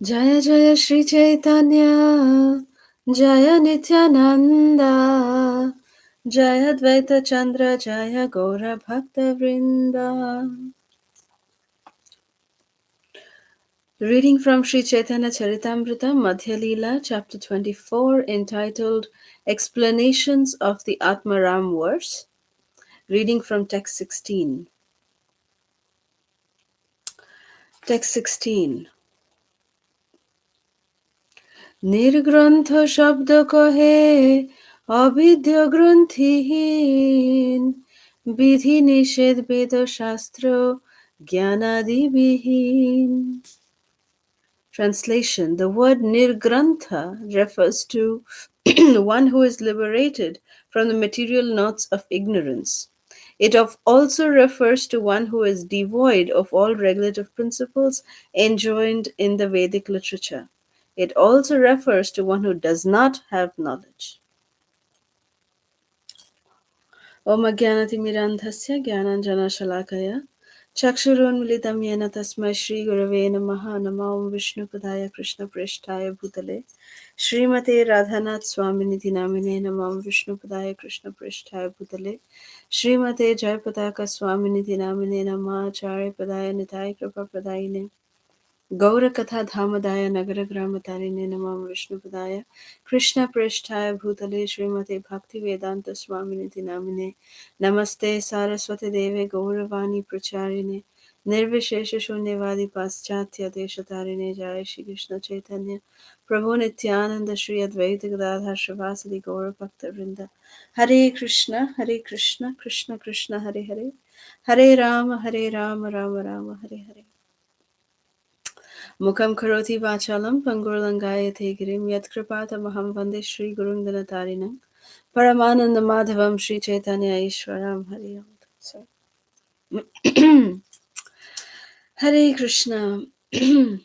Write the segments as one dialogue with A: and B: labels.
A: Jaya Jaya Shri Caitanya, Jaya Nityananda, Jaya Advaita Chandra, Jaya Gaura Bhakta Vrinda. Reading from Sri Caitanya Caritamrita Madhya LIla, chapter 24, entitled Explanations of the Atmaram verse. Reading from text 16. Text 16. निर्ग्रंथ शब्द कहे अविद्य ग्रंथिहीन विधि निषेध वेद शास्त्र ज्ञानादि विहीन. Translation: The word nirgrantha refers to one who is liberated from the material knots of ignorance. It also refers to one who is devoid of all regulative principles enjoined in the Vedic literature. It also refers to one who does not have knowledge. Om Ajnanatimirandhasya Jnananjanashalakaya Chakshurunmilitam Yena Tasmai Shri Gurave Namaha Namo Om Vishnupadaya Krishna Preshtaya Bhutale Srimate Radhanath Swaminiti Namine Namo Om Vishnupadaya Krishna Preshtaya Bhutale Srimate Jayapataka Swaminiti Namine Namo Acharya Padaya Nitai Kripa Pradayine Gaurakatha Dhamadaya Nagara Gramatarine Namam Vishnupadaya Krishna Preshtaya Bhutale Srimate Bhakti Vedanta Swaminiti Namine Namaste Saraswati Deve Gauravani Pracharine Nirvishesha Shunyavadi Paschatya Deshatarine Jaya Shri Krishna Chaitanya Prabhu Nityananda Shri Advaita Gadadhar Shavasadi Gaura Bhakta Vrinda Hare Krishna Krishna Krishna Hare Hare Hare Rama Rama Rama Hare Hare Mukam karoti vachalam pangurlangayate girim yatkripatamahamam vande Shri Gurun Danatarinam Paramananda Madhavam Shri Chaitanya Ishwaram Hari Om. Hare Krishna. This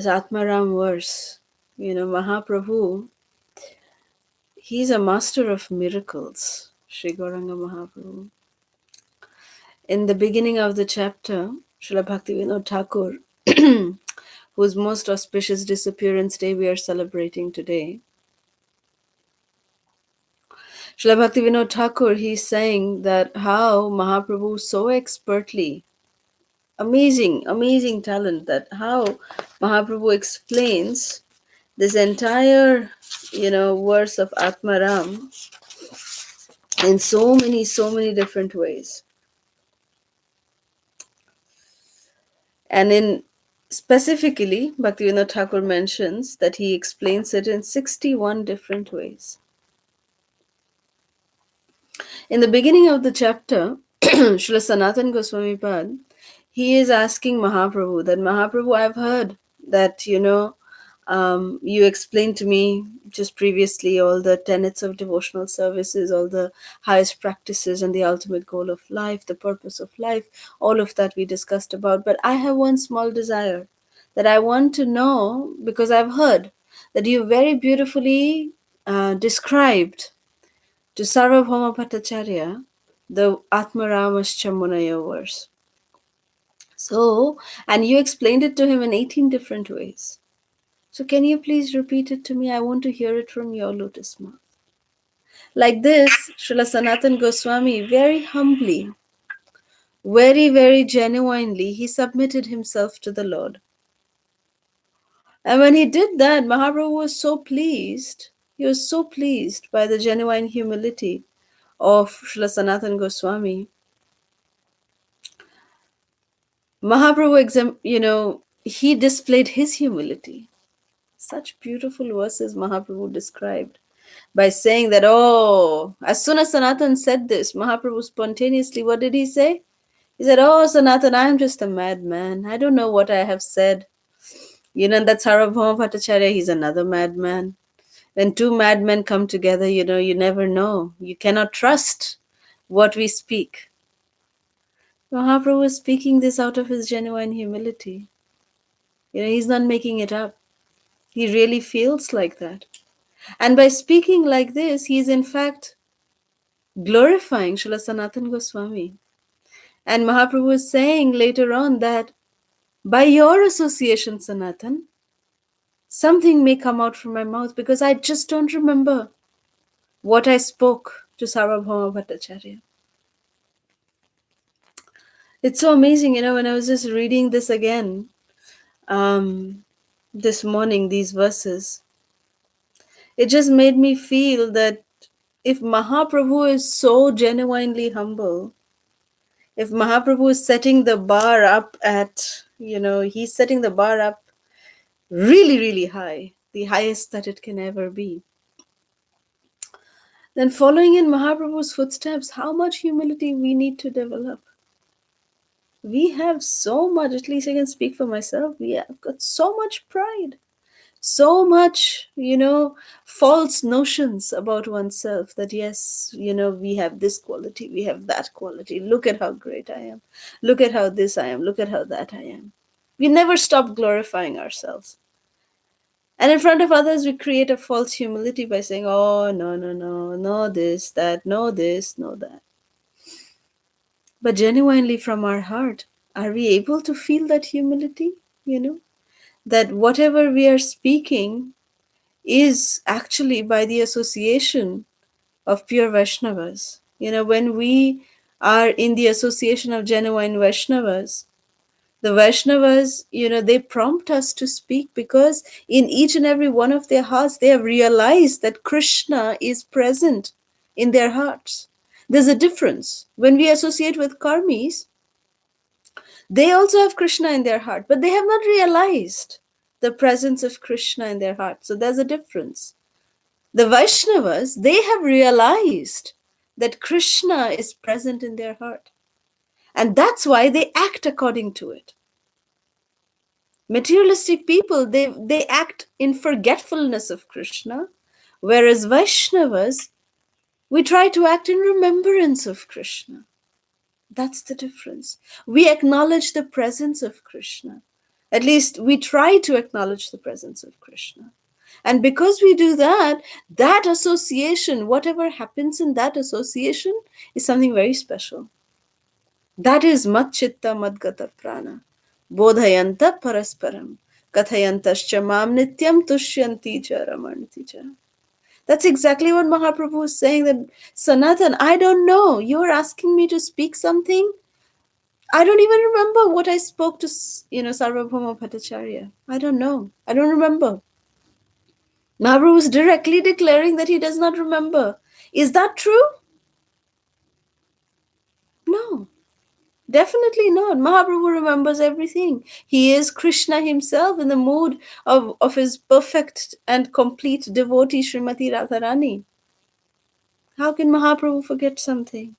A: Atmaram verse, Mahaprabhu, he's a master of miracles, Shri Gauranga Mahaprabhu. In the beginning of the chapter, Srila Bhaktivinoda Thakur, whose most auspicious disappearance day we are celebrating today, Srila Bhaktivinoda Thakur, he's saying that how Mahaprabhu so expertly, amazing talent, that how Mahaprabhu explains this entire, verse of Atmaram in so many different ways. And in specifically, Bhaktivinoda Thakur mentions that he explains it in 61 different ways. In the beginning of the chapter, Srila Sanatana Goswami Pad, he is asking Mahaprabhu that, Mahaprabhu, I've heard that, you explained to me just previously all the tenets of devotional services, all the highest practices and the ultimate goal of life, the purpose of life, all of that we discussed about. But I have one small desire that I want to know, because I've heard that you very beautifully described to Sarvabhauma Bhattacharya the Atmaramascha Munaya verse. So, and you explained it to him in 18 different ways. So can you please repeat it to me? I want to hear it from your lotus mouth. Like this, Srila Sanatana Goswami very humbly, very genuinely, he submitted himself to the Lord. And when he did that, Mahaprabhu was so pleased. He was so pleased by the genuine humility of Srila Sanatana Goswami. Mahaprabhu, he displayed his humility. Such beautiful verses Mahaprabhu described by saying that, as soon as Sanatan said this, Mahaprabhu spontaneously, what did he say? He said, Sanatan, I am just a madman. I don't know what I have said. And that's Sarvabhauma Bhattacharya, he's another madman. When two madmen come together, you never know. You cannot trust what we speak. Mahaprabhu is speaking this out of his genuine humility. He's not making it up. He really feels like that. And by speaking like this, he is in fact glorifying Srila Sanatana Goswami. And Mahaprabhu is saying later on that By your association, Sanatan, something may come out from my mouth because I just don't remember what I spoke to Sarvabhauma Bhattacharya. It's so amazing, when I was just reading this again, this morning, these verses, it just made me feel that if Mahaprabhu is so genuinely humble, if Mahaprabhu is setting the bar up at, he's setting the bar up really, really high, the highest that it can ever be, then following in Mahaprabhu's footsteps, how much humility we need to develop. We have so much, at least I can speak for myself, we have got so much pride, so much, false notions about oneself that yes, we have this quality, we have that quality. Look at how great I am. Look at how this I am. Look at how that I am. We never stop glorifying ourselves. And in front of others, we create a false humility by saying, oh, no, no, no, no, this, that, no, this, no, that. But genuinely from our heart, are we able to feel that humility? That whatever we are speaking is actually by the association of pure Vaishnavas. When we are in the association of genuine Vaishnavas, the Vaishnavas, they prompt us to speak because in each and every one of their hearts, they have realized that Krishna is present in their hearts. There's a difference. When we associate with karmis, they also have Krishna in their heart, but they have not realized the presence of Krishna in their heart. So there's a difference. The Vaishnavas, they have realized that Krishna is present in their heart. And that's why they act according to it. Materialistic people, they act in forgetfulness of Krishna, whereas Vaishnavas, we try to act in remembrance of Krishna. That's the difference. We acknowledge the presence of Krishna. At least we try to acknowledge the presence of Krishna. And because we do that, that association, whatever happens in that association, is something very special. That is Matchitta Madgata Prana. Bodhayanta Parasparam. Kathayantascha Mam Nityam Tushyanti Cha Ramanti Cha. That's exactly what Mahaprabhu is saying, that Sanatan, I don't know. You're asking me to speak something. I don't even remember what I spoke to, Sarvabhauma Bhattacharya. I don't know. I don't remember. Mahaprabhu is directly declaring that he does not remember. Is that true? No. Definitely not. Mahaprabhu remembers everything. He is Krishna himself in the mood of his perfect and complete devotee Srimati Radharani. How can Mahaprabhu forget something?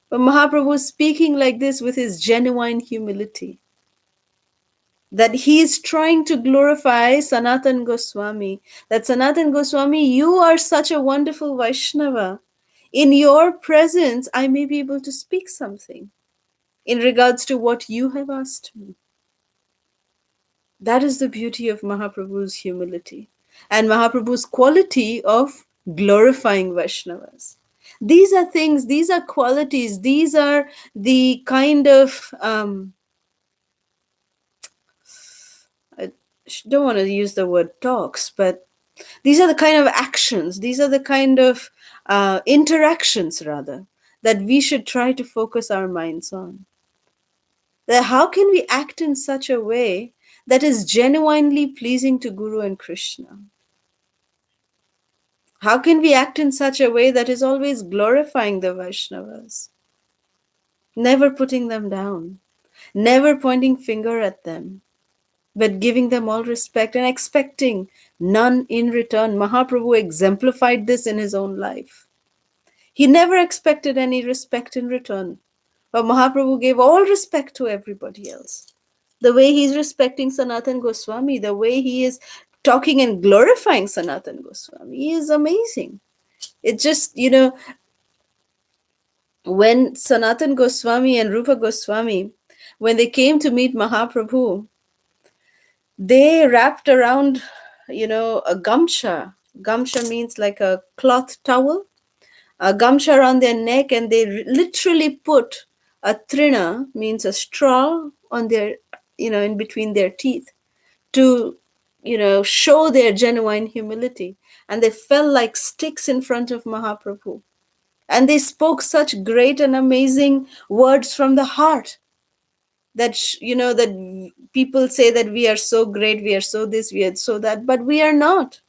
A: But Mahaprabhu is speaking like this with his genuine humility. That he is trying to glorify Sanatan Goswami. That Sanatan Goswami, you are such a wonderful Vaishnava. In your presence, I may be able to speak something in regards to what you have asked me. That is the beauty of Mahaprabhu's humility and Mahaprabhu's quality of glorifying Vaishnavas. These are things, these are qualities, these are the kind of, I don't want to use the word talks, but these are the kind of actions, these are the kind of interactions, rather, that we should try to focus our minds on. That how can we act in such a way that is genuinely pleasing to Guru and Krishna? How can we act in such a way that is always glorifying the Vaishnavas? Never putting them down, never pointing finger at them, but giving them all respect and expecting none in return. Mahaprabhu exemplified this in his own life. He never expected any respect in return, but Mahaprabhu gave all respect to everybody else. The way he's respecting Sanatan Goswami, the way he is talking and glorifying Sanatan Goswami is amazing. It just, when Sanatan Goswami and Rupa Goswami, when they came to meet Mahaprabhu, they wrapped around, a gamsha. Gamsha means like a cloth towel, a gamsha around their neck, and they literally put a trina, means a straw, on their in between their teeth to, show their genuine humility. And they fell like sticks in front of Mahaprabhu. And they spoke such great and amazing words from the heart that, that people say that we are so great, we are so this, we are so that, but we are not.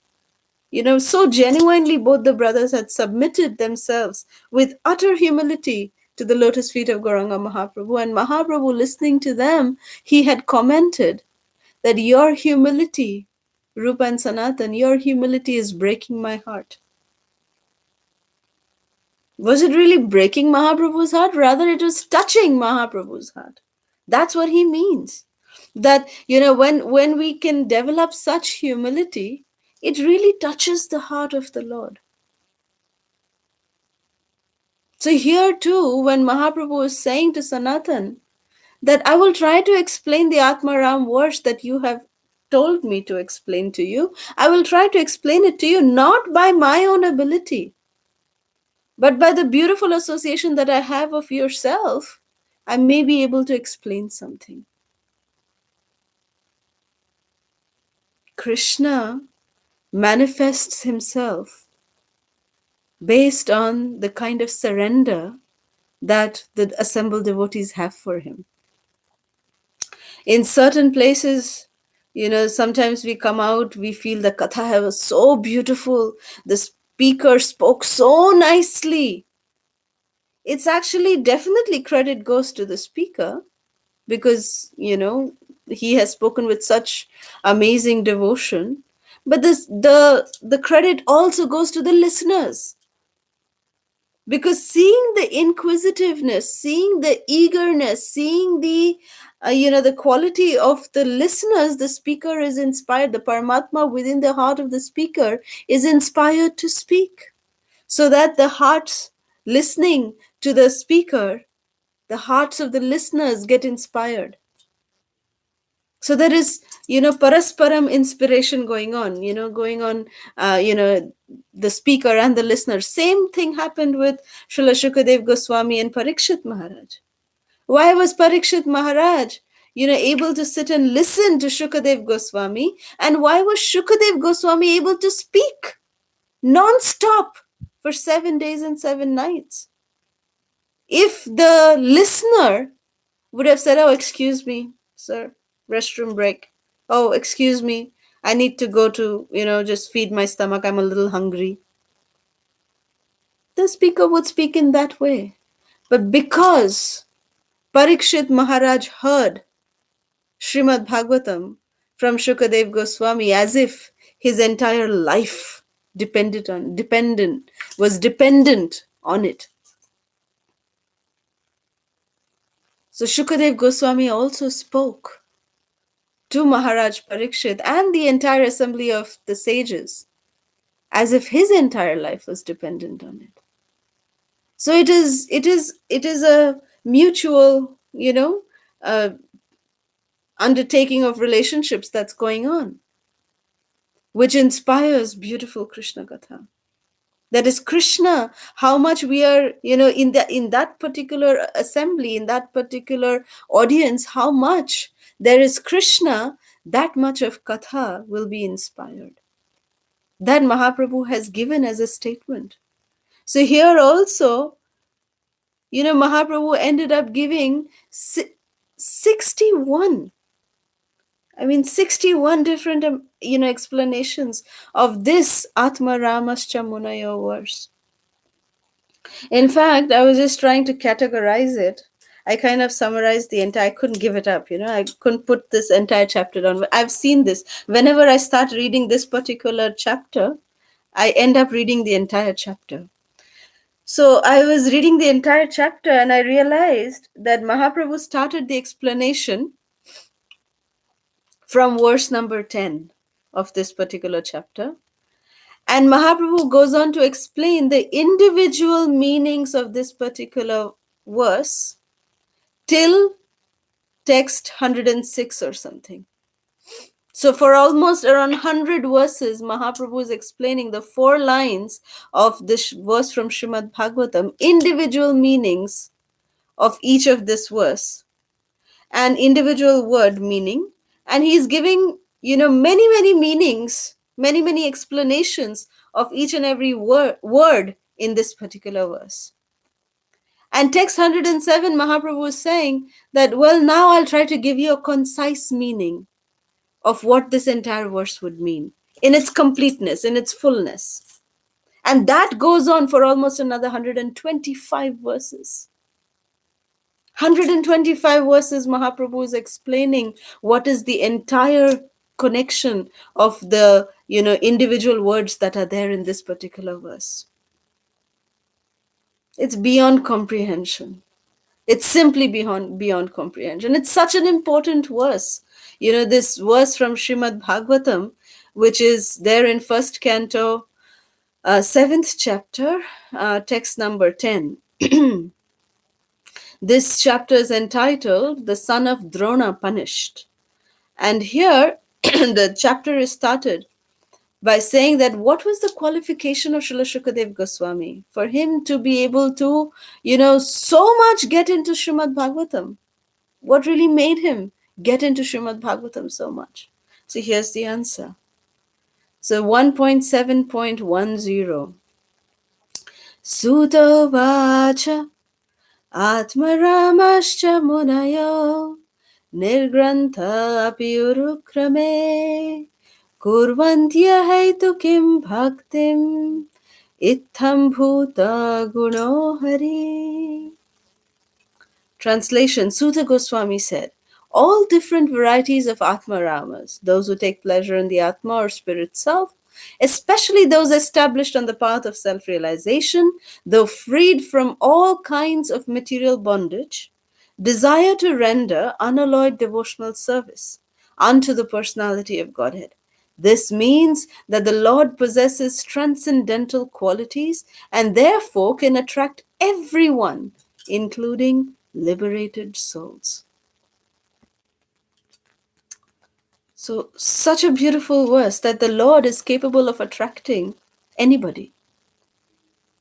A: So genuinely both the brothers had submitted themselves with utter humility to the lotus feet of Gauranga Mahaprabhu. And Mahaprabhu, listening to them, he had commented that your humility, Rupa and Sanatan, your humility is breaking my heart. Was it really breaking Mahaprabhu's heart? Rather, it was touching Mahaprabhu's heart. That's what he means. That, when we can develop such humility, it really touches the heart of the Lord. So here too, when Mahaprabhu is saying to Sanatan that I will try to explain the Atmaram verse that you have told me to explain to you, I will try to explain it to you not by my own ability, but by the beautiful association that I have of yourself, I may be able to explain something. Krishna manifests himself based on the kind of surrender that the assembled devotees have for him. In certain places, sometimes we come out, we feel the katha was so beautiful, the speaker spoke so nicely. It's actually definitely credit goes to the speaker, because he has spoken with such amazing devotion, but the credit also goes to the listeners, because seeing the inquisitiveness, seeing the eagerness, seeing the the quality of the listeners, the speaker is inspired, the Paramatma within the heart of the speaker is inspired to speak, so that the hearts listening to the speaker, the hearts of the listeners get inspired. So there is, parasparam inspiration going on, the speaker and the listener. Same thing happened with Srila Shukadev Goswami and Parikshit Maharaj. Why was Parikshit Maharaj, able to sit and listen to Shukadev Goswami? And why was Shukadev Goswami able to speak non-stop for 7 days and 7 nights? If the listener would have said, oh, excuse me, sir, restroom break. Oh, excuse me, I need to go to, just feed my stomach, I'm a little hungry. The speaker would speak in that way. But because Parikshit Maharaj heard Srimad Bhagavatam from Shukadev Goswami as if his entire life was dependent on it. So Shukadev Goswami also spoke to Maharaj Parikshit and the entire assembly of the sages as if his entire life was dependent on it. So it is a mutual, undertaking of relationships that's going on, which inspires beautiful Krishna Katha. That is Krishna, how much we are, in that particular assembly, in that particular audience, how much there is Krishna, that much of Katha will be inspired. That Mahaprabhu has given as a statement. So here also, Mahaprabhu ended up giving 61 different, explanations of this Atma Ramascha Munayo verse. In fact, I was just trying to categorize it. I kind of summarized the entire, I couldn't give it up, I couldn't put this entire chapter down. I've seen this. Whenever I start reading this particular chapter, I end up reading the entire chapter. So I was reading the entire chapter and I realized that Mahaprabhu started the explanation from verse number 10 of this particular chapter. And Mahaprabhu goes on to explain the individual meanings of this particular verse till text 106 or something. So for almost around 100 verses, Mahaprabhu is explaining the 4 lines of this verse from Srimad Bhagavatam, individual meanings of each of this verse. an individual word meaning, and he's giving, many meanings, many explanations of each and every word in this particular verse. And text 107, Mahaprabhu is saying that, well, now I'll try to give you a concise meaning of what this entire verse would mean in its completeness, in its fullness. And that goes on for almost another 125 verses. 125 verses, Mahaprabhu is explaining what is the entire connection of the, individual words that are there in this particular verse. It's beyond comprehension. It's simply beyond comprehension. It's such an important verse. This verse from Srimad Bhagavatam, which is there in first canto, 7th chapter, text number 10. This chapter is entitled "The Son of Drona Punished." And here, the chapter is started by saying that what was the qualification of Srila Shukadev Goswami for him to be able to, so much get into Srimad Bhagavatam? What really made him get into Srimad Bhagavatam so much? So here's the answer. So 1.7.10. Suto vacha atmaramascha munayo nirgrantha api urukrame kurvantya haitu kim bhaktim itham bhuta guno hari. Translation: Sutta Goswami said, all different varieties of Atma Ramas, those who take pleasure in the Atma or spirit self, especially those established on the path of self-realization, though freed from all kinds of material bondage, desire to render unalloyed devotional service unto the personality of Godhead. This means that the Lord possesses transcendental qualities and therefore can attract everyone, including liberated souls. So, such a beautiful verse that the Lord is capable of attracting anybody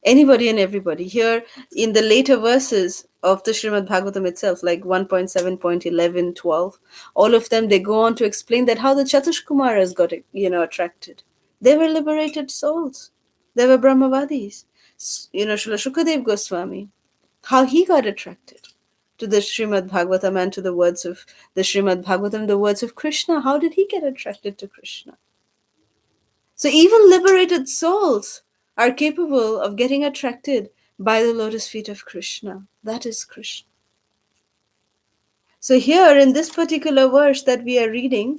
A: and everybody. Here in the later verses of the Srimad Bhagavatam itself, like 1.7.11, 12, all of them, they go on to explain that how the Chatushkumaras got, attracted. They were liberated souls. They were Brahmavadis. Srila Shukadev Goswami, how he got attracted to the Srimad Bhagavatam and to the words of the Srimad Bhagavatam, the words of Krishna. How did he get attracted to Krishna? So even liberated souls are capable of getting attracted by the lotus feet of Krishna. That is Krishna. So here in this particular verse that we are reading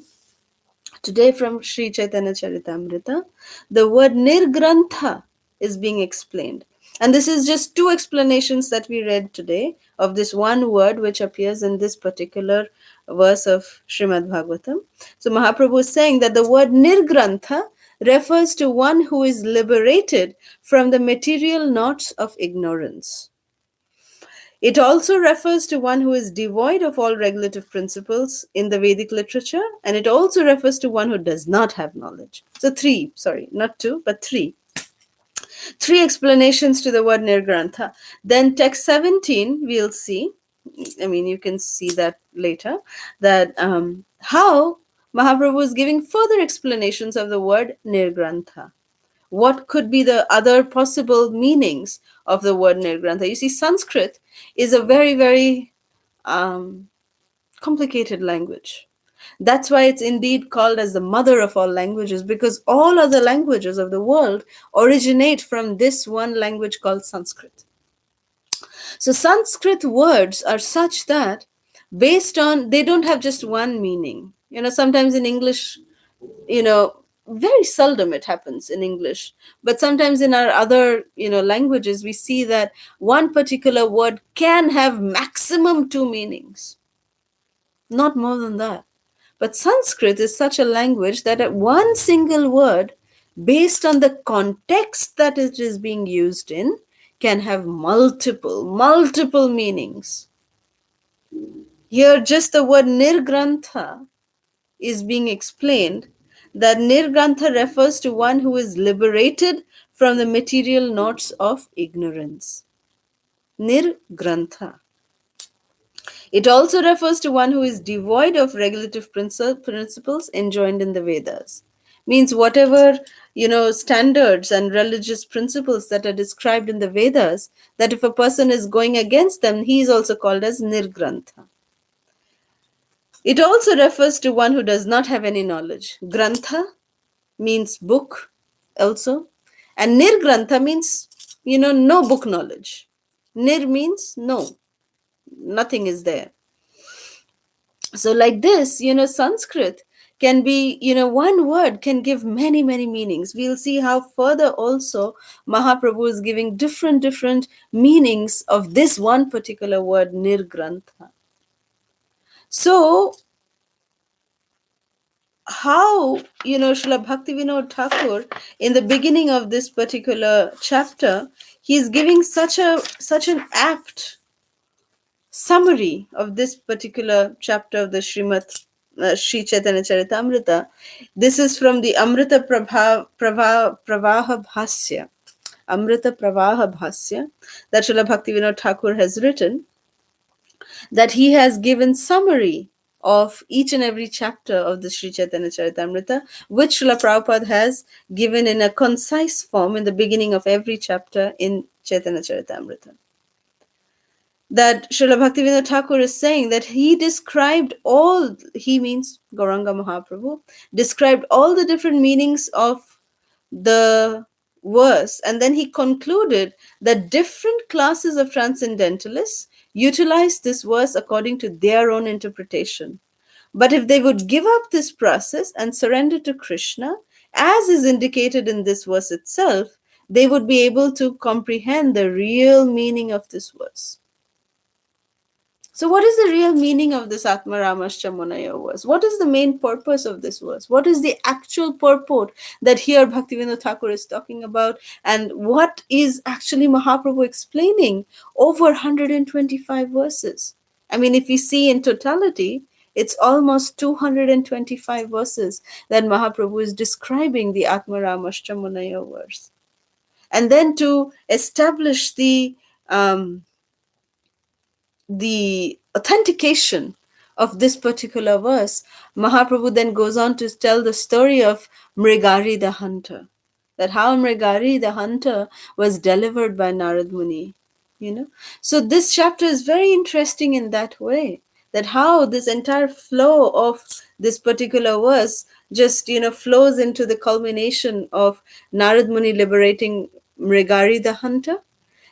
A: today from Sri Caitanya Caritamrita, the word nirgrantha is being explained. And this is just two explanations that we read today of this one word which appears in this particular verse of Srimad Bhagavatam. So Mahaprabhu is saying that the word nirgrantha refers to one who is liberated from the material knots of ignorance. It also refers to one who is devoid of all regulative principles in the Vedic literature, and it also refers to one who does not have knowledge. So not two, but three. Three explanations to the word nirgrantha. Then text 17, we'll see, you can see that later, that how Mahaprabhu is giving further explanations of the word nirgrantha. What could be the other possible meanings of the word nirgrantha? You see, Sanskrit is a very, very complicated language. That's why it's indeed called as the mother of all languages, because all other languages of the world originate from this one language called Sanskrit. So Sanskrit words are such that they don't have just one meaning. Sometimes in English, very seldom it happens in English, but sometimes in our other, languages, we see that one particular word can have maximum two meanings, not more than that. But Sanskrit is such a language that one single word, based on the context that it is being used in, can have multiple meanings. Here, just the word nirgrantha is being explained, that nirgrantha refers to one who is liberated from the material knots of ignorance. Nirgrantha. It also refers to one who is devoid of regulative principles enjoined in the Vedas. Means whatever, standards and religious principles that are described in the Vedas, that if a person is going against them, he is also called as Nirgrantha. It also refers to one who does not have any knowledge. Grantha means book also. And Nirgrantha means, no book knowledge. Nir means no, nothing is there. So like this, Sanskrit can be, one word can give many, many meanings. We'll see how further also Mahaprabhu is giving different meanings of this one particular word, Nirgrantha. So how, Srila Bhaktivinoda Thakur, in the beginning of this particular chapter, he's giving such an apt summary of this particular chapter of the Sri Caitanya Caritamrita. This is from the Amrita Pravaha Bhasya. Amrita Pravaha Bhasya that Srila Bhaktivinoda Thakur has written, that he has given summary of each and every chapter of the Sri Chaitanya Charitamrita, which Srila Prabhupada has given in a concise form in the beginning of every chapter in Chaitanya Charitamrita. That Srila Bhaktivinoda Thakur is saying that he described he means Gauranga Mahaprabhu, described all the different meanings of the verse, and then he concluded that different classes of transcendentalists utilize this verse according to their own interpretation. But if they would give up this process and surrender to Krishna, as is indicated in this verse itself, they would be able to comprehend the real meaning of this verse. So what is the real meaning of this Atma Ramascha Munaya verse? What is the main purpose of this verse? What is the actual purport that here Bhaktivinoda Thakur is talking about? And what is actually Mahaprabhu explaining over 125 verses? I mean, if we see in totality, it's almost 225 verses that Mahaprabhu is describing the Atma Ramascha Munaya verse. And then to establish the authentication of this particular verse, Mahaprabhu then goes on to tell the story of Mrigari the hunter, that how Mrigari the hunter was delivered by Narad Muni. So this chapter is very interesting in that way, that how this entire flow of this particular verse just flows into the culmination of Narad Muni liberating Mrigari the hunter,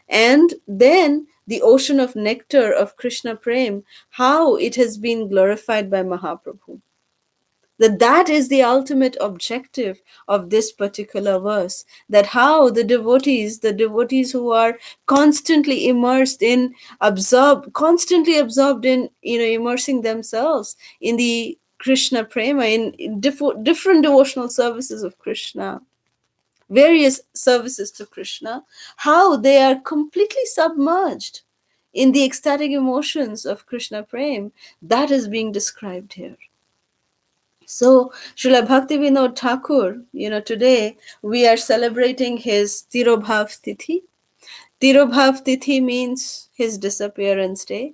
A: and then the ocean of nectar of Krishna Prem, how it has been glorified by Mahaprabhu. That is the ultimate objective of this particular verse, that how the devotees who are constantly immersed in, constantly absorbed in, immersing themselves in the Krishna Prema, in different devotional services of Krishna, various services to Krishna, how they are completely submerged in the ecstatic emotions of Krishna Prem, that is being described here. So, Srila Bhaktivinoda Thakur, today we are celebrating his Tirobhav Tithi. Tirobhav Tithi means his disappearance day.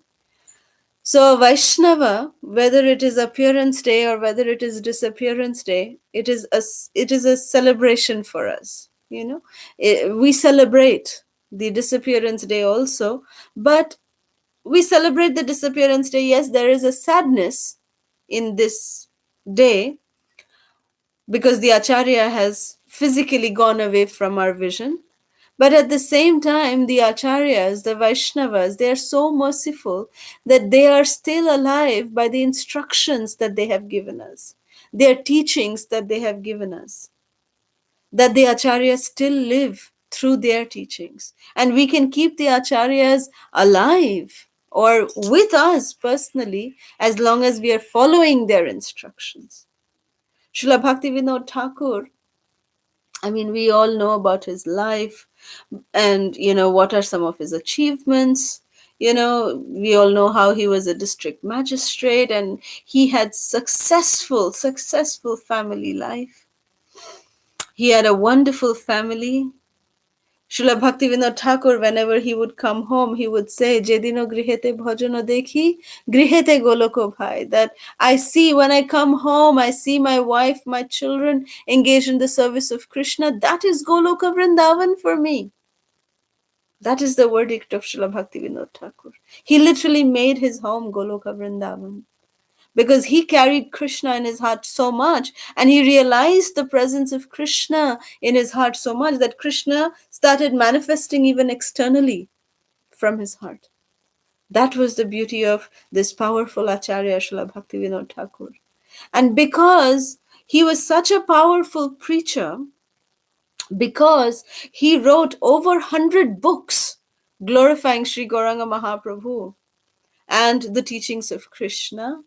A: So Vaishnava, whether it is appearance day or whether it is disappearance day, it is a celebration for us. We celebrate the disappearance day also, but we celebrate the disappearance day. Yes, there is a sadness in this day because the Acharya has physically gone away from our vision. But at the same time, the Acharyas, the Vaishnavas, they are so merciful that they are still alive by the instructions that they have given us, their teachings that they have given us, that the Acharyas still live through their teachings. And we can keep the Acharyas alive or with us personally as long as we are following their instructions. Srila Bhaktivinoda Thakur, we all know about his life and, what are some of his achievements. We all know how he was a district magistrate and he had successful family life. He had a wonderful family. Srila Bhaktivinoda Thakur, whenever he would come home, he would say, Jedino grihete bhajano dekhi, grihete goloko bhai. That I see when I come home, I see my wife, my children engaged in the service of Krishna. That is Goloka Vrindavan for me. That is the verdict of Srila Bhaktivinoda Thakur. He literally made his home Goloka Vrindavan, because he carried Krishna in his heart so much, and he realized the presence of Krishna in his heart so much that Krishna started manifesting even externally from his heart. That was the beauty of this powerful Acharya Srila Bhaktivinoda Thakur. And because he was such a powerful preacher, because he wrote over 100 books glorifying Sri Gauranga Mahaprabhu and the teachings of Krishna,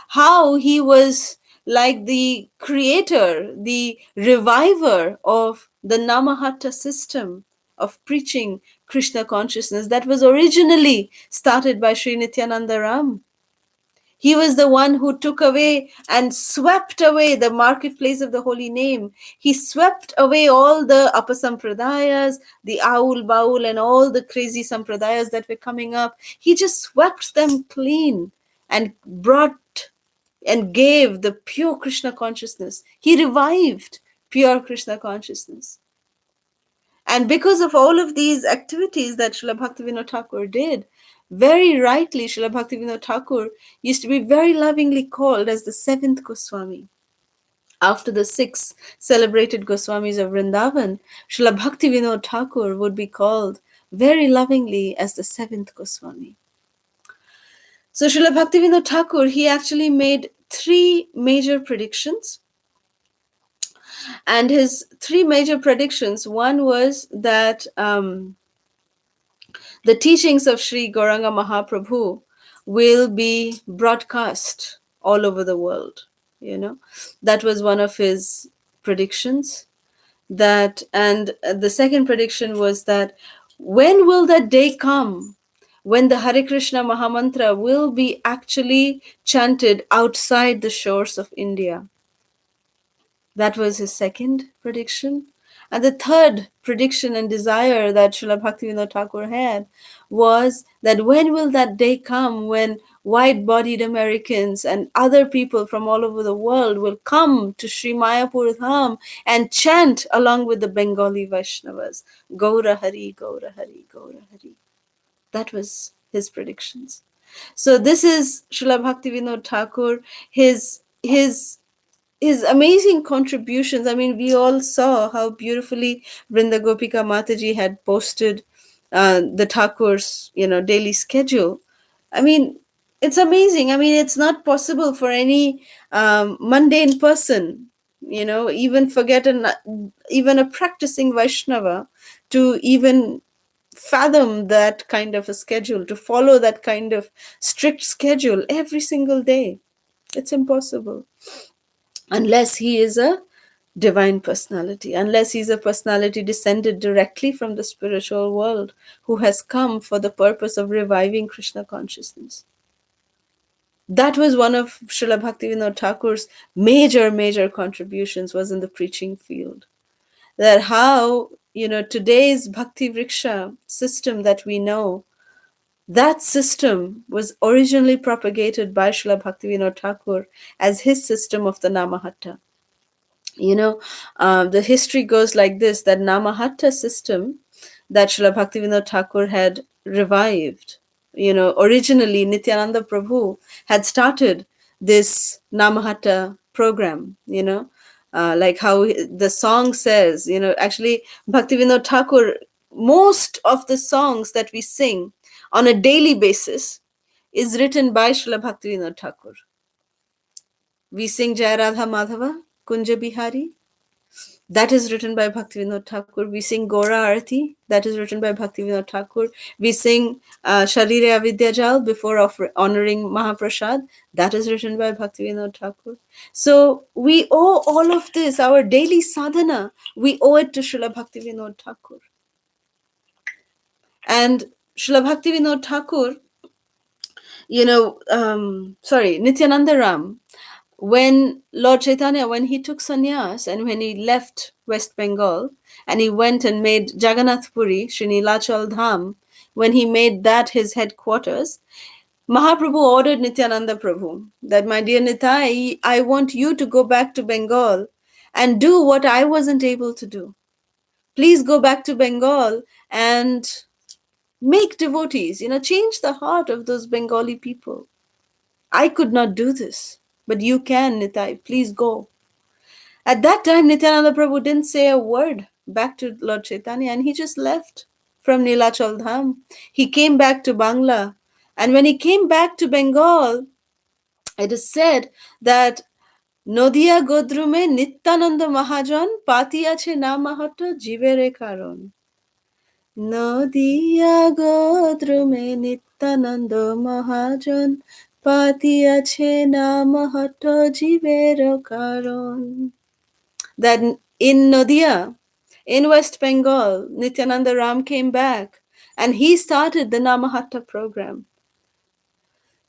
A: how he was like the creator, the reviver of the Namahatta system of preaching Krishna consciousness that was originally started by Sri Nityananda Ram. He was the one who took away and swept away the marketplace of the holy name. He swept away all the apasampradayas, the aul, baul, and all the crazy sampradayas that were coming up. He just swept them clean and brought and gave the pure Krishna consciousness. He revived pure Krishna consciousness. And because of all of these activities that Srila Bhaktivinoda Thakur did, very rightly, Srila Bhaktivinoda Thakur used to be very lovingly called as the seventh Goswami. After the six celebrated Goswamis of Vrindavan, Srila Bhaktivinoda Thakur would be called very lovingly as the seventh Goswami. So Srila Bhaktivinoda Thakur, he actually made three major predictions. And his three major predictions, one was that the teachings of Sri Gauranga Mahaprabhu will be broadcast all over the world. That was one of his predictions. And the second prediction was that when will that day come when the Hare Krishna Mahamantra will be actually chanted outside the shores of India? That was his second prediction. And the third prediction and desire that Srila Bhaktivinoda Thakur had was that when will that day come when white-bodied Americans and other people from all over the world will come to Sri Mayapur Dham and chant along with the Bengali Vaishnavas, Gaura Hari, Gaura Hari, Gaura Hari. That was his predictions. So this is Srila Bhaktivinoda Thakur, his amazing contributions. I mean, we all saw how beautifully Vrinda Gopika Mataji had posted the Thakur's, daily schedule. I mean, it's amazing. I mean, it's not possible for any mundane person, even even a practicing Vaishnava to even fathom that kind of a schedule, to follow that kind of strict schedule every single day. It's impossible unless he is a divine personality, unless he's a personality descended directly from the spiritual world who has come for the purpose of reviving Krishna consciousness. That was one of Srila Bhaktivinoda Thakur's major contributions, was in the preaching field. That how, today's Bhakti Vriksha system that we know, that system was originally propagated by Srila Bhaktivinoda Thakur as his system of the Namahatta. The history goes like this, that Namahatta system that Srila Bhaktivinoda Thakur had revived. Originally Nityananda Prabhu had started this Namahatta program, like how the song says, actually Bhaktivinoda Thakur, most of the songs that we sing on a daily basis is written by Srila Bhaktivinoda Thakur. We sing Jai Radha Madhava, Kunja Bihari. That is written by Bhaktivinoda Thakur. We sing Gora Arati. That is written by Bhaktivinoda Thakur. We sing Sharire Avidyajal before honoring Mahaprasad. That is written by Bhaktivinoda Thakur. So we owe all of this, our daily sadhana, we owe it to Srila Bhaktivinoda Thakur. And Srila Bhaktivinoda Thakur, Nityananda Ram, when Lord Chaitanya, when he took sannyas and when he left West Bengal and he went and made Jagannath Puri, Srinilachal Dham, when he made that his headquarters, Mahaprabhu ordered Nityananda Prabhu that, my dear Nitai, I want you to go back to Bengal and do what I wasn't able to do. Please go back to Bengal and make devotees, change the heart of those Bengali people. I could not do this, but you can, Nitai. Please go. At that time, Nityananda Prabhu didn't say a word back to Lord Chaitanya, and he just left from Nilachal Dham. He came back to Bangla, and when he came back to Bengal, it is said that Nodia Godrume Nityananda Mahajan Patiache Namahato Jivere Karon. Nodia Godrume Nityananda Mahajan Patiache Namahato Jivere Karon. That in Nadia, in West Bengal, Nityananda Ram came back and he started the Namahatta program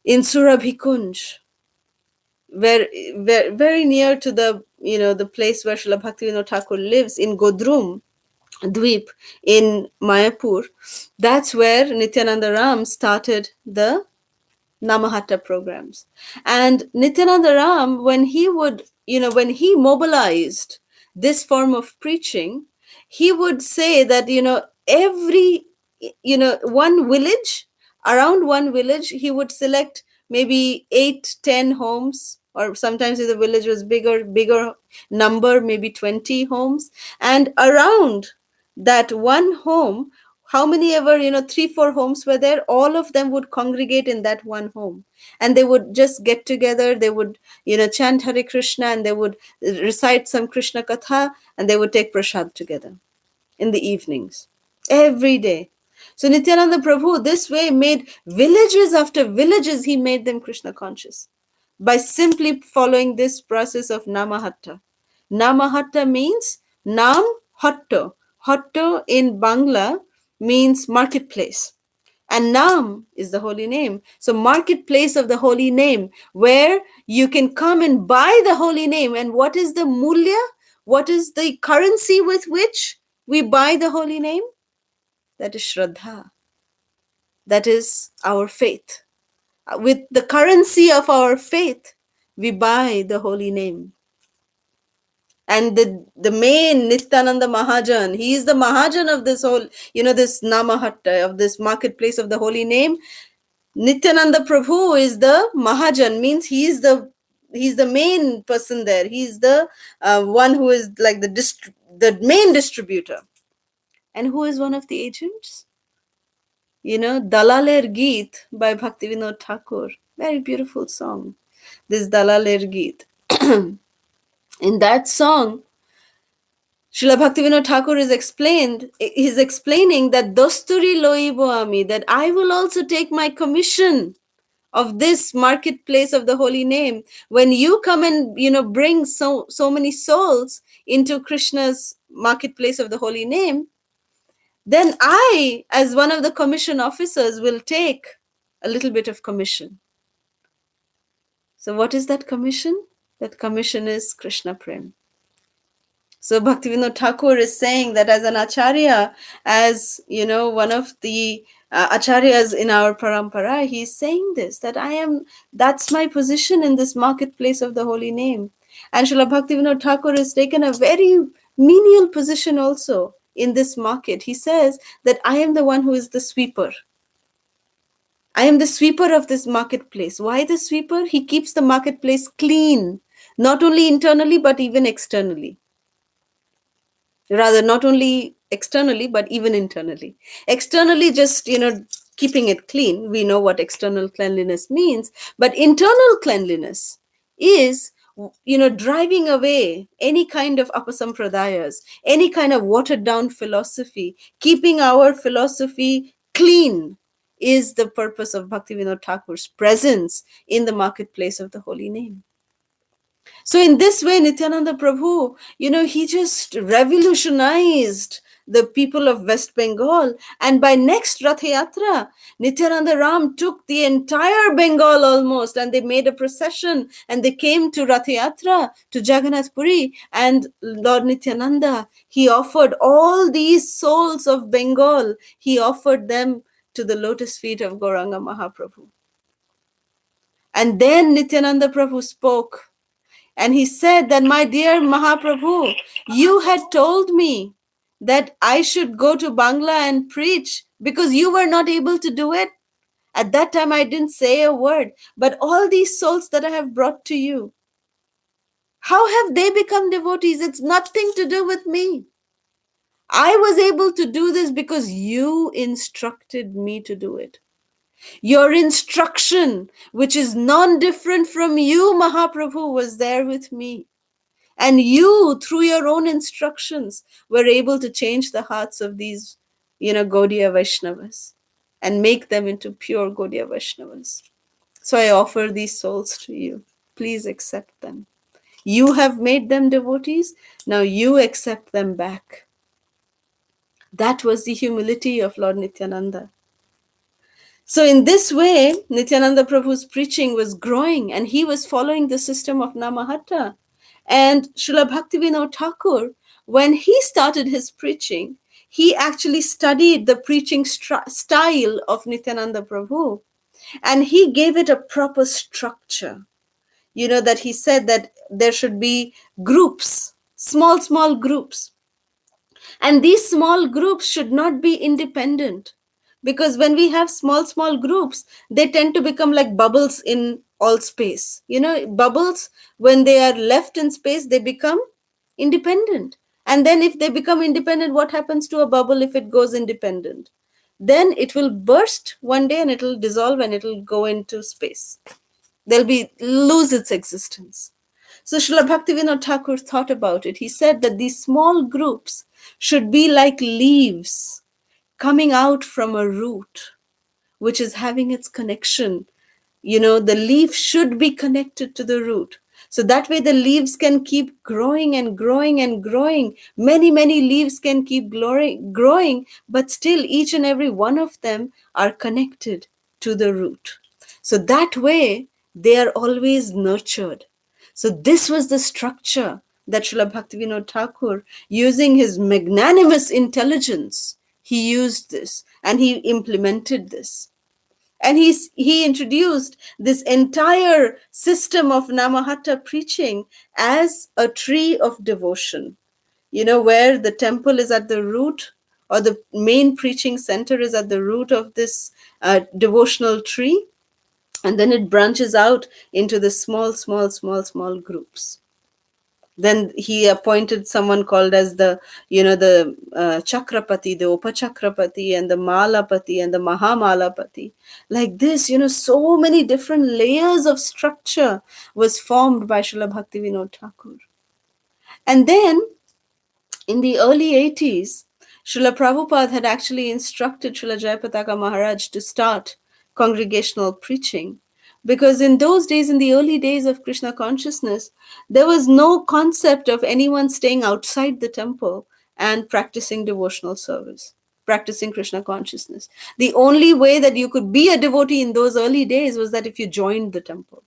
A: in Surabhikunj, where very near to the place where Srila Bhaktivinoda Thakur lives, in Godrum Dweep in Mayapur. That's where Nityananda Ram started the Namahatta programs. And Nityananda Ram, when he mobilized this form of preaching, he would say that, every, one village, around one village, he would select maybe 8, 10 homes, or sometimes if the village was bigger number, maybe 20 homes. And around that one home, how many ever 3, 4 homes were there, all of them would congregate in that one home, and they would just get together. They would chant Hare Krishna, and they would recite some Krishna katha, and they would take prasad together in the evenings every day. So Nityananda Prabhu this way made villages after villages, he made them Krishna conscious by simply following this process of Namahatta. Namahatta means Nam Hatto. Hatto in Bangla means marketplace. And Nam is the holy name. So marketplace of the holy name, where you can come and buy the holy name. And what is the mulya? What is the currency with which we buy the holy name? That is Shraddha. That is our faith. With the currency of our faith, we buy the holy name. And the main Nityananda Mahajan, he is the Mahajan of this whole, this Namahatta, of this marketplace of the holy name. Nityananda Prabhu is the Mahajan, means he's the main person there. He's the one who is like the main distributor. And who is one of the agents? Dalaler Geet by Bhaktivinoda Thakur. Very beautiful song, this Dalaler Geet. In that song, Srila Bhaktivinoda Thakur is explaining that Dosturi loibo ami, that I will also take my commission of this marketplace of the holy name. When you come and bring so many souls into Krishna's marketplace of the holy name, then I, as one of the commission officers, will take a little bit of commission. So what is that commission? That commission is Krishna Prem. So Bhaktivinoda Thakur is saying that as an acharya, as one of the acharyas in our parampara, he is saying this, that that's my position in this marketplace of the holy name. And Srila Bhaktivinoda Thakur has taken a very menial position also in this market. He says that I am the one who is the sweeper. I am the sweeper of this marketplace. Why the sweeper? He keeps the marketplace clean, not only internally, but even externally. Rather, not only externally, but even internally. Externally, just, keeping it clean. We know what external cleanliness means. But internal cleanliness is, driving away any kind of apasampradayas, any kind of watered down philosophy, keeping our philosophy clean is the purpose of Bhaktivinoda Thakur's presence in the marketplace of the holy name. So in this way, Nityananda Prabhu, he just revolutionized the people of West Bengal. And by next Rath Yatra, Nityananda Ram took the entire Bengal almost, and they made a procession, and they came to Rath Yatra, to Jagannath Puri, and Lord Nityananda, he offered all these souls of Bengal, he offered them to the lotus feet of Gauranga Mahaprabhu. And then Nityananda Prabhu spoke. And he said that, my dear Mahaprabhu, you had told me that I should go to Bangla and preach because you were not able to do it. At that time, I didn't say a word. But all these souls that I have brought to you, how have they become devotees? It's nothing to do with me. I was able to do this because you instructed me to do it. Your instruction, which is non-different from you, Mahaprabhu, was there with me. And you, through your own instructions, were able to change the hearts of these, Gaudiya Vaishnavas and make them into pure Gaudiya Vaishnavas. So I offer these souls to you. Please accept them. You have made them devotees. Now you accept them back. That was the humility of Lord Nityananda. So in this way, Nityananda Prabhu's preaching was growing, and he was following the system of Namahatta. And Srila Bhaktivinoda Thakur, when he started his preaching, he actually studied the preaching style of Nityananda Prabhu, and he gave it a proper structure. That he said that there should be groups, small groups. And these small groups should not be independent, because when we have small groups, they tend to become like bubbles in all space. Bubbles, when they are left in space, they become independent. And then if they become independent, what happens to a bubble if it goes independent? Then it will burst one day and it will dissolve and it will go into space. Lose its existence. So Srila Bhaktivinoda Thakur thought about it. He said that these small groups should be like leaves coming out from a root, which is having its connection. The leaf should be connected to the root. So that way the leaves can keep growing and growing and growing. Many leaves can keep growing, but still each and every one of them are connected to the root. So that way they are always nurtured. So this was the structure that Srila Bhaktivinoda Thakur, using his magnanimous intelligence, he used this and he implemented this. And he introduced this entire system of Namahatta preaching as a tree of devotion, where the temple is at the root, or the main preaching center is at the root of this devotional tree. And then it branches out into the small groups. Then he appointed someone called as the Chakrapati, the Upachakrapati, and the Malapati, and the Mahamalapati. Like this, so many different layers of structure was formed by Srila Bhaktivinoda Thakur. And then, in the early 80s, Srila Prabhupada had actually instructed Srila Jayapataka Maharaj to start congregational preaching. Because in those days, in the early days of Krishna consciousness, there was no concept of anyone staying outside the temple and practicing devotional service, practicing Krishna consciousness. The only way that you could be a devotee in those early days was that if you joined the temple.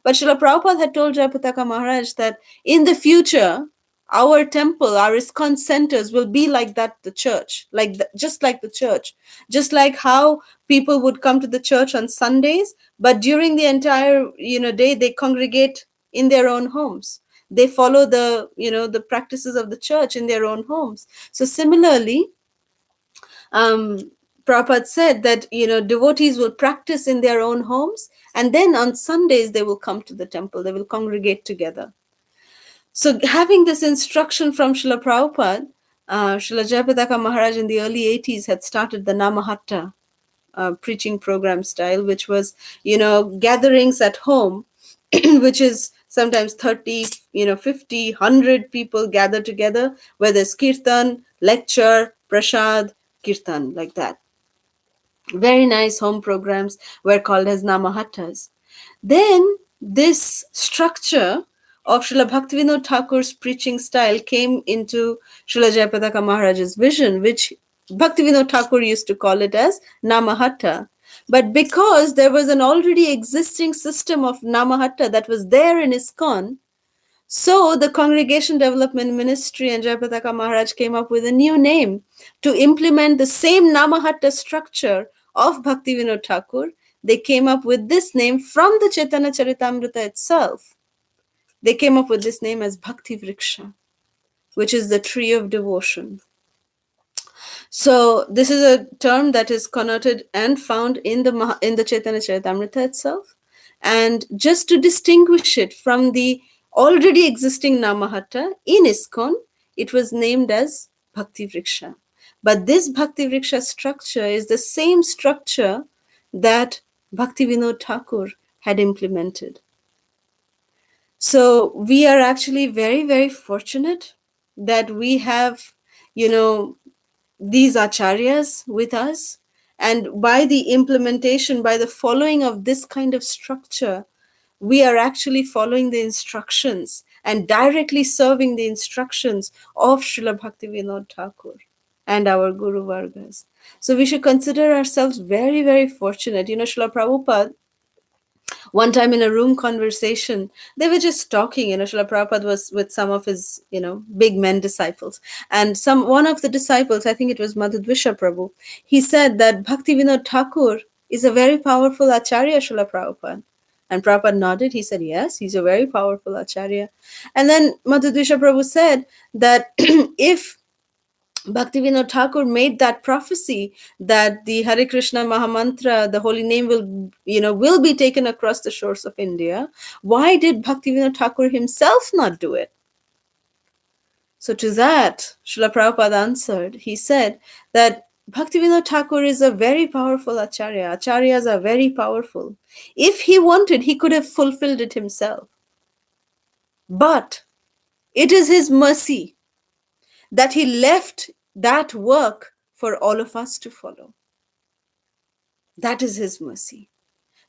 A: But Srila Prabhupada had told Jayapataka Maharaj that in the future, our temple, our ISKCON centers will be like that, the church, just like the church. Just like how people would come to the church on Sundays, but during the entire day, they congregate in their own homes. They follow the practices of the church in their own homes. So similarly, Prabhupada said that devotees will practice in their own homes, and then on Sundays they will come to the temple, they will congregate together. So having this instruction from Srila Prabhupada, Srila Jayapataka Maharaj in the early 80s had started the Namahatta preaching program style, which was gatherings at home, which is sometimes 30, 50, 100 people gather together, where there's kirtan, lecture, prasad, kirtan, like that. Very nice home programs were called as Namahattas. Then this structure of Srila Bhaktivinoda Thakur's preaching style came into Srila Jayapataka Maharaj's vision, which Bhaktivinoda Thakur used to call it as Namahatta. But because there was an already existing system of Namahatta that was there in ISKCON, so the Congregation Development Ministry and Jayapataka Maharaj came up with a new name to implement the same Namahatta structure of Bhaktivinoda Thakur. They came up with this name from the Caitanya Caritamrita itself. They came up with this name as Bhakti Vriksha, which is the tree of devotion. So this is a term that is connoted and found in the Chaitanya Charitamrita itself. And just to distinguish it from the already existing Namahatta in ISKCON, it was named as Bhakti Vriksha. But this Bhakti Vriksha structure is the same structure that Bhaktivinoda Thakur had implemented. So we are actually very, very fortunate that we have, these acharyas with us. And by the implementation, by the following of this kind of structure, we are actually following the instructions and directly serving the instructions of Srila Bhaktivinoda Thakur and our Guru Vargas. So we should consider ourselves very, very fortunate. Srila Prabhupada, one time in a room conversation, they were just talking. Srila Prabhupada was with some of his, big men disciples. And one of the disciples, I think it was Madhudvisha Prabhu, he said that Bhaktivinoda Thakur is a very powerful acharya, Srila Prabhupada. And Prabhupada nodded. He said, yes, he's a very powerful acharya. And then Madhudvisha Prabhu said that if Bhaktivinoda Thakur made that prophecy that the Hare Krishna Mahamantra, the holy name will be taken across the shores of India. Why did Bhaktivinoda Thakur himself not do it? So to that, Srila Prabhupada answered, he said that Bhaktivinoda Thakur is a very powerful acharya. Acharyas are very powerful. If he wanted, he could have fulfilled it himself. But it is his mercy that he left that work for all of us to follow. That is his mercy.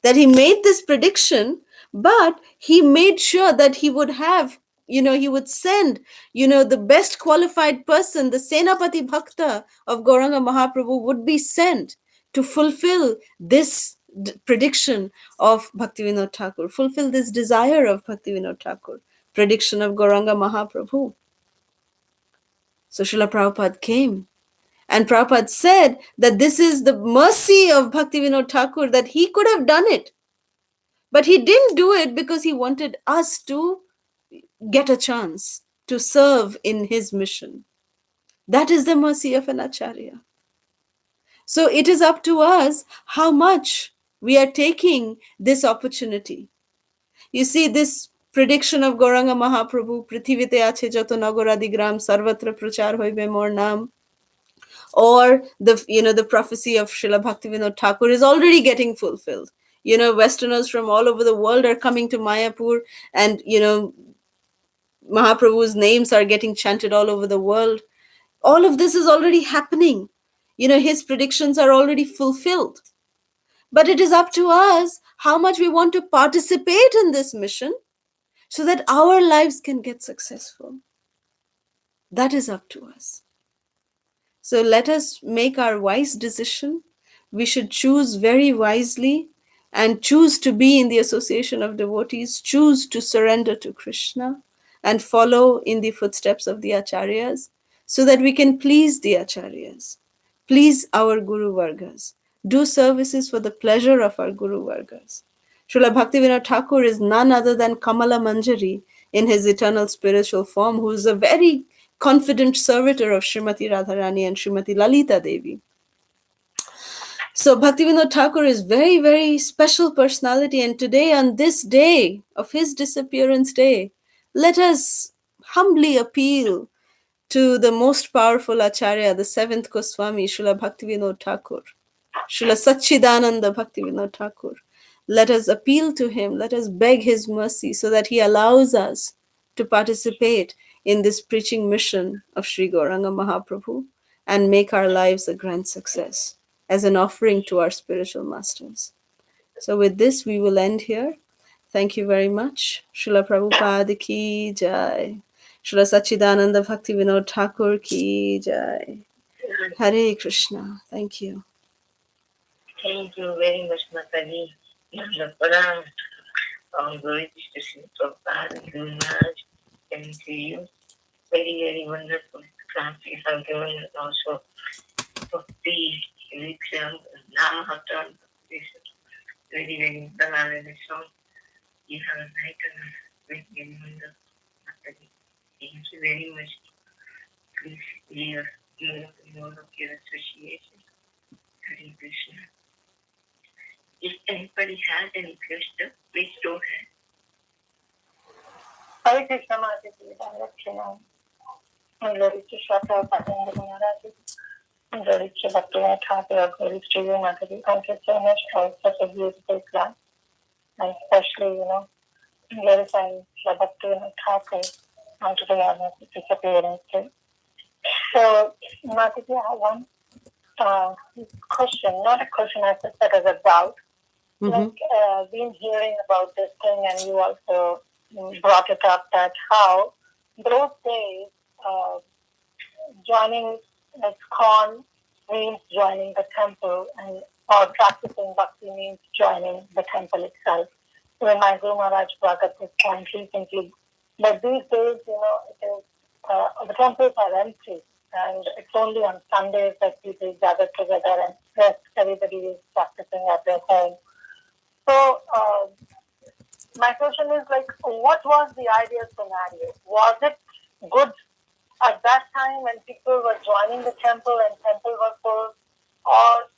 A: That he made this prediction, but he made sure that he would have, he would send, the best qualified person, the Senapati Bhakta of Gauranga Mahaprabhu would be sent to fulfill this prediction of Bhaktivinoda Thakur, fulfill this desire of Bhaktivinoda Thakur, prediction of Gauranga Mahaprabhu. So Srila Prabhupada came. And Prabhupada said that this is the mercy of Bhaktivinoda Thakur, that he could have done it. But he didn't do it because he wanted us to get a chance to serve in his mission. That is the mercy of an acharya. So it is up to us how much we are taking this opportunity. You see, this prediction of Gauranga Mahaprabhu, Prithivite ache jato nagoradigram sarvatra prachar hoibe mor naam, or the prophecy of Srila Bhaktivinoda Thakur is already getting fulfilled. Westerners from all over the world are coming to Mayapur, and Mahaprabhu's names are getting chanted all over the world. All of this is already happening. His predictions are already fulfilled. But it is up to us how much we want to participate in this mission so that our lives can get successful. That is up to us. So let us make our wise decision. We should choose very wisely and choose to be in the association of devotees, choose to surrender to Krishna and follow in the footsteps of the acharyas so that we can please the acharyas, please our Guru Vargas, do services for the pleasure of our Guru Vargas. Srila Bhaktivinoda Thakur is none other than Kamala Manjari in his eternal spiritual form, who is a very confident servitor of Srimati Radharani and Srimati Lalita Devi. So Bhaktivinoda Thakur is very, very special personality, and today, on this day of his disappearance day, let us humbly appeal to the most powerful Acharya, the seventh Goswami, Srila Bhaktivinoda Thakur, Srila Satchidananda Bhaktivinoda Thakur. Let us appeal to him, let us beg his mercy so that he allows us to participate in this preaching mission of Sri Gauranga Mahaprabhu and make our lives a grand success as an offering to our spiritual masters. So with this, we will end here. Thank you very much. Srila Prabhupada ki jai. Srila Sachidananda Bhakti Vinod Thakur ki jai. Hare Krishna. Thank you.
B: Thank you very much, Mataji. Namaskaram. Glory to Sri Prabhupada, Guru Maharaj. Thank you. Very, very wonderful classes are given, and also Bhakti, Viksam, Namahatan, very, very Dalala song. You have enlightened us. Very, very wonderful. Mataji. Thank you very much. Please give us more of your association. Hare Krishna. If anybody has any question, please go ahead. Hare Krishna Mataji, Krishna. Glory to Shata Caitanya Caritamrita Madhya Glory to Bhaktivinoda Thakur, glory to you, Mataji. Thank you so much for such a beautiful class. And especially, glorifying the Bhaktivinoda Thakur and to the honor of his appearance too. So, Mataji, I have one question, not a question, I said that as a doubt. Been hearing about this thing, and you also brought it up that how those days joining ISKCON means joining the temple, and or practicing bhakti means joining the temple itself. When my Guru Maharaj brought up this point recently, but these days, it is the temples are empty, and it's only on Sundays that people gather together, and rest everybody is practicing at their home. So, my question is what was the ideal scenario? Was it good at that time when people were joining the temple and temple was full, or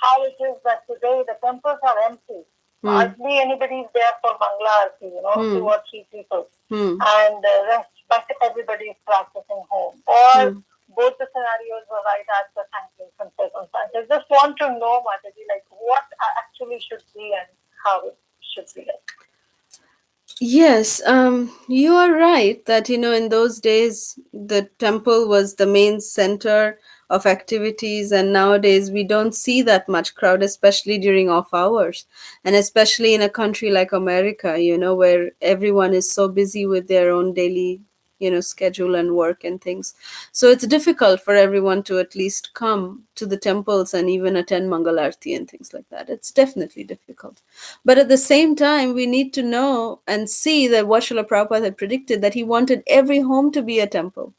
B: how it is that today the temples are empty? Hardly anybody is there for Mangla Aarti, 2 or 3 people, and the rest, but everybody is practicing home. Or both the scenarios were right as the sanctions and circumstances. I just want to know, Mataji, what actually should be and how it should be like.
A: Yes, you are right that, in those days, the temple was the main center of activities, and nowadays we don't see that much crowd, especially during off hours, and especially in a country like America, where everyone is so busy with their own daily schedule and work and things. So it's difficult for everyone to at least come to the temples and even attend Mangalarti and things like that. It's definitely difficult. But at the same time, we need to know and see that what Srila Prabhupada had predicted, that he wanted every home to be a temple.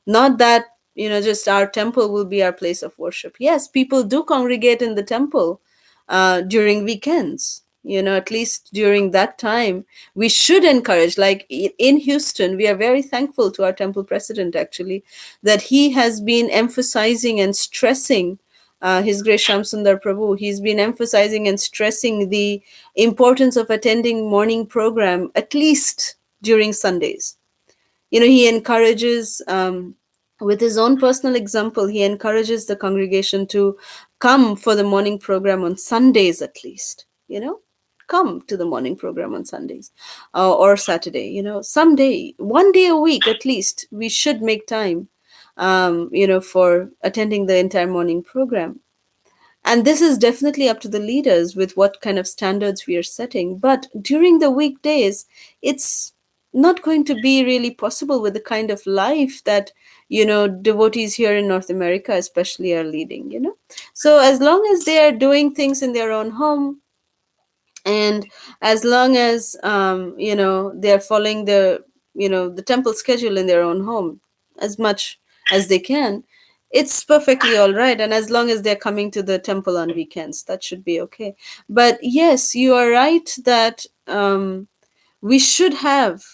A: Not that, just our temple will be our place of worship. Yes, people do congregate in the temple during weekends. At least during that time, we should encourage, like in Houston, we are very thankful to our temple president, actually, that he has been emphasizing and stressing, His Grace Shamsundar Prabhu, he's been emphasizing and stressing the importance of attending morning program, at least during Sundays. He encourages, with his own personal example, he encourages the congregation to come for the morning program on Sundays at least, come to the morning program on Sundays, or Saturday, someday, one day a week at least, we should make time, for attending the entire morning program. And this is definitely up to the leaders with what kind of standards we are setting. But during the weekdays, it's not going to be really possible with the kind of life that, devotees here in North America especially are leading. So as long as they are doing things in their own home, and as long as they're following the temple schedule in their own home as much as they can, it's perfectly all right. And as long as they're coming to the temple on weekends, that should be okay. But yes, you are right that we should have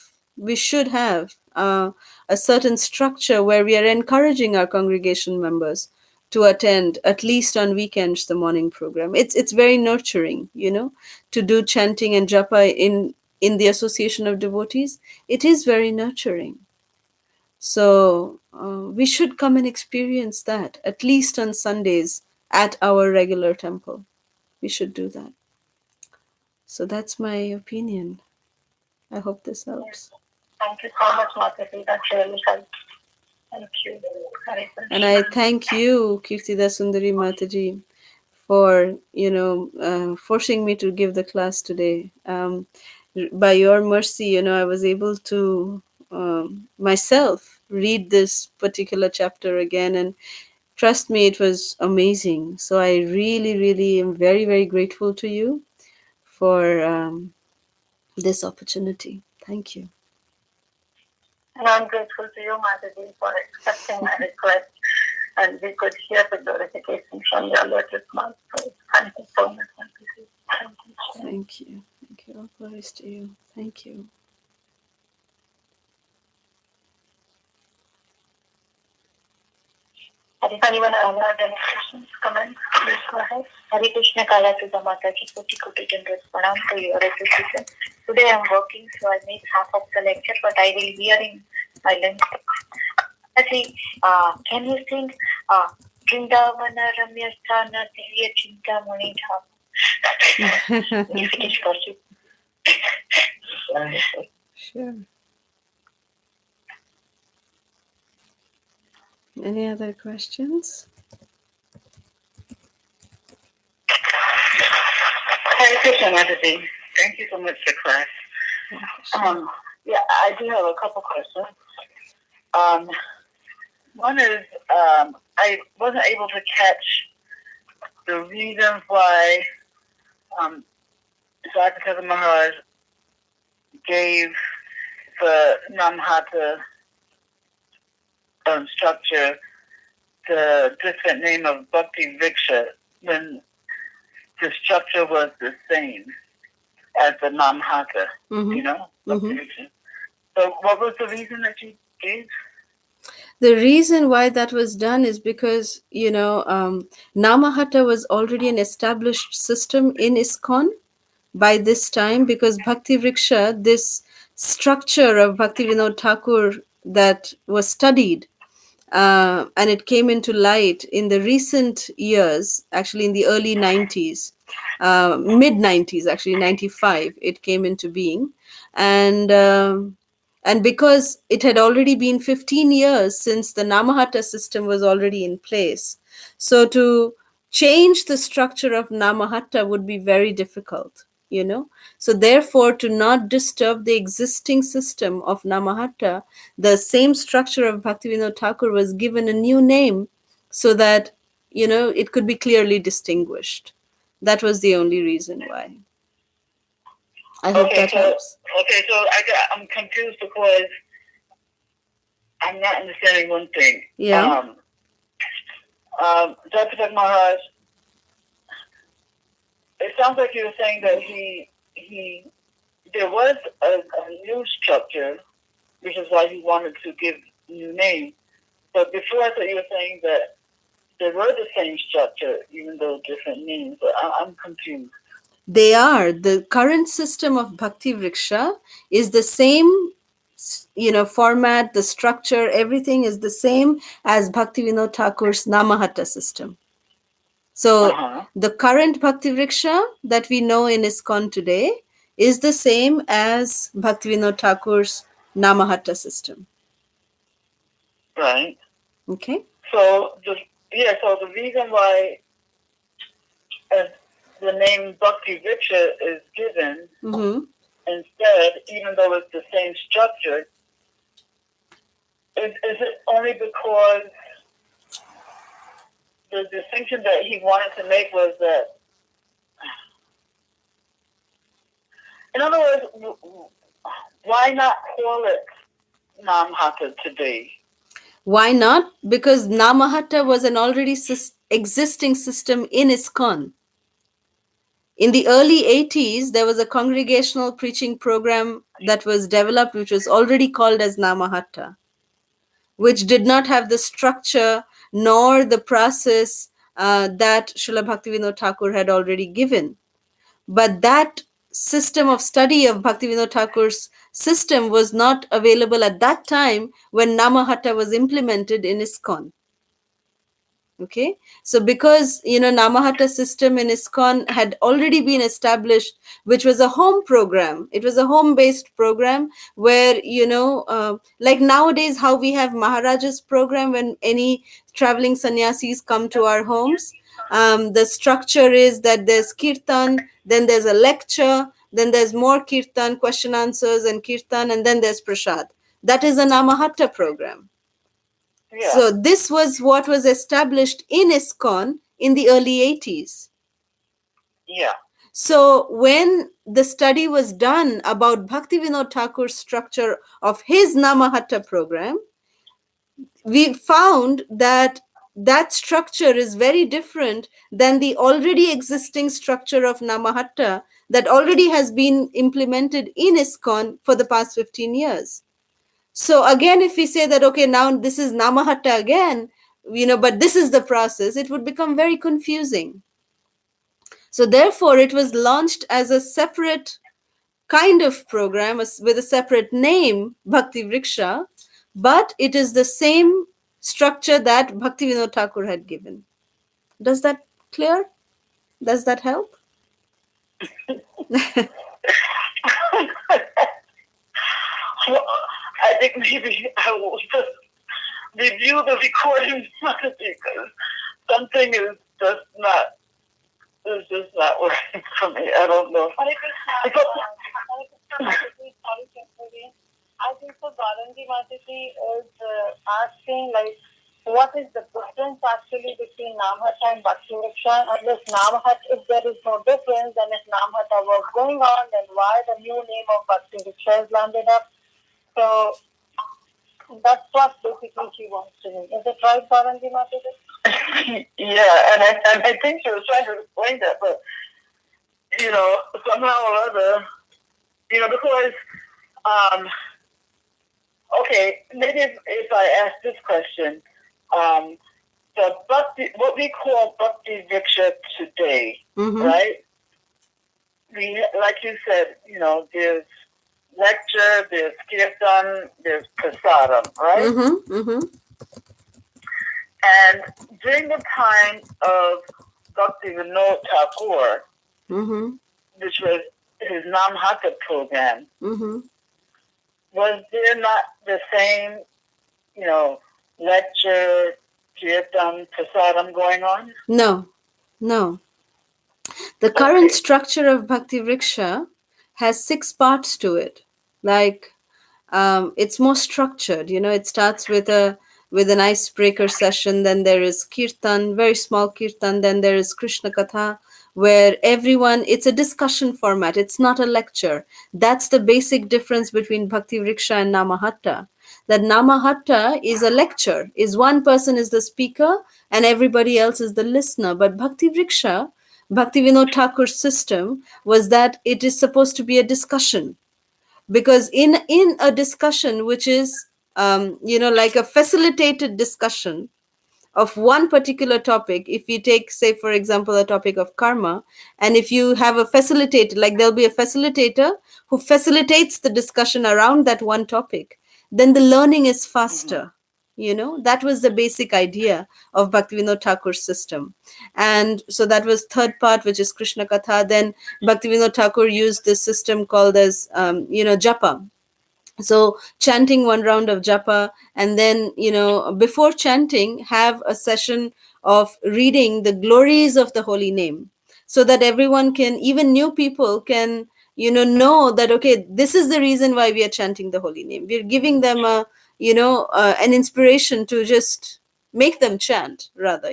A: a certain structure where we are encouraging our congregation members to attend at least on weekends the morning program. It's very nurturing, to do chanting and japa in the association of devotees. It is very nurturing. So we should come and experience that at least on Sundays at our regular temple. We should do that. So that's my opinion. I hope this helps.
B: Thank you so much, Mataji. That really helps. Thank you.
A: And I thank you, Kirtida Sundari Mataji, for forcing me to give the class today. By your mercy, I was able to myself read this particular chapter again, and trust me, it was amazing. So I really, really am very, very grateful to you for this opportunity. Thank you.
B: And I'm grateful to you, Madhya, for accepting my request. And we could hear the glorification from your lotus mouth. So thank you so much, Madhya. Thank you.
A: Thank you. Thank you. All glories to you. Thank you.
B: Anyone have any questions, comments? Please go ahead. Hare Krishna, Kalasudha Mataji, Koti Koti Generous Pranam to your appreciation. Today I am working, so I missed half of the lecture, but I will hear in silence. Actually, can you sing Vrindavana Ramya Sthana Divya Chinta Mani Dham? If it is possible.
A: Sure. Any other questions?
B: Hare Krishna, Madhya. Thank you so much for class. Yeah, I do have a couple questions. One is I wasn't able to catch the reasons why Advaita Maharaj gave the Namhata structure the different name of Bhakti Vriksha when the structure was the same as the Namhata, Bhakti Vriksha. So what was the reason that you gave?
A: The reason why that was done is because, Namahata was already an established system in ISKCON by this time, because Bhakti Vriksha, this structure of Bhakti Vinod Thakur that was studied, and it came into light in the recent years, actually in the early 90s, mid 90s, actually 95, it came into being. And because it had already been 15 years since the Namahata system was already in place, so to change the structure of Namahata would be very difficult, So therefore, to not disturb the existing system of Namahata, the same structure of Bhaktivinoda Thakur was given a new name so that, it could be clearly distinguished. That was the only reason why. I hope that helps.
B: Okay, so I'm confused because I'm not understanding one thing.
A: Yeah.
B: Dr. Maharaj, it sounds like you were saying that there was a new structure, which is why he wanted to give new name. But before I thought you were saying that they were the same structure, even though different names. But I'm confused.
A: They are. The current system of Bhakti Vriksha is the same, format, the structure, everything is the same as Bhakti Vinod Thakur's Namahata system. So the current Bhakti Vriksha that we know in ISKCON today is the same as Bhakti Vinod Thakur's Namahata system.
B: Right.
A: Okay.
B: So the reason why the name Bhakti Vriksha is given instead, even though it's the same structure, is it only because the distinction that he wanted to make was that, in other words, why not call it Namhata today?
A: Why not? Because Namahata was an already existing system in ISKCON. In the early 80s, there was a congregational preaching program that was developed, which was already called as Namahata, which did not have the structure nor the process that Srila Bhaktivinoda Thakur had already given. But that system of study of Bhaktivinoda Thakur's system was not available at that time when Namahata was implemented in ISKCON. Okay, so because Namahata system in ISKCON had already been established, which was a home program. It was a home-based program where like nowadays how we have Maharaja's program when any traveling sannyasis come to our homes. The structure is that there's kirtan, then there's a lecture, then there's more kirtan, question answers and kirtan, and then there's prasad. That is a Namahatta program.
B: Yeah.
A: So this was what was established in ISKCON in the early 80s.
B: Yeah.
A: So when the study was done about Bhaktivinoda Thakur's structure of his Namahatta program, we found that that structure is very different than the already existing structure of Namahatta that already has been implemented in ISKCON for the past 15 years. So again, if we say that, okay, now this is Namahatta again, but this is the process, it would become very confusing. So therefore, it was launched as a separate kind of program with a separate name, Bhakti Vriksha, but it is the same structure that Bhaktivinoda Thakur had given. Does that clear? Does that help?
B: Well, I think maybe I will just review the recording because something is just not working for me. I don't know. I think so Bharanji Mataji is asking like what is the difference actually between Namhatta and Bhakti Vriksha? Unless Namhatta, if there is no difference, then if Namhatta was going on, then why the new name of Bhakti Vriksha has landed up? So that's what basically she wants to know. Is it right, Bharanji Mataji? Yeah, and I think she was trying to explain that, but somehow or other, because okay, maybe if I ask this question, the Bhakti, what we call Bhakti Vriksha today, right? We, like you said, there's lecture, there's kirtan, there's prasadam, right? And during the time of Bhaktivinoda Thakur, which was his Namhatta program, was there not the same, lecture, kirtan, prasadam going on?
A: No. The current structure of Bhakti Vriksha has 6 parts to it. Like, it's more structured. It starts with an icebreaker session. Then there is kirtan, very small kirtan. Then there is Krishna Katha, where it's a discussion format. It's not a lecture. That's the basic difference between Bhakti Vriksha and Namahatta. That Namahatta is a lecture, is one person is the speaker and everybody else is the listener. But Bhakti Vriksha, Bhaktivinoda Thakur's system was that it is supposed to be a discussion. Because in a discussion which is like a facilitated discussion of one particular topic, if you take, say, for example, a topic of karma, and if you have a facilitator, like there'll be a facilitator who facilitates the discussion around that one topic, then the learning is faster. That was the basic idea of Bhaktivinoda Thakur's system. And so that was third part, which is Krishna Katha. Then Bhaktivinoda Thakur used this system called as japa. So chanting one round of japa, and then before chanting have a session of reading the glories of the holy name, so that everyone can, even new people can know that, okay, this is the reason why we are chanting the holy name. We're giving them an inspiration to just make them chant rather.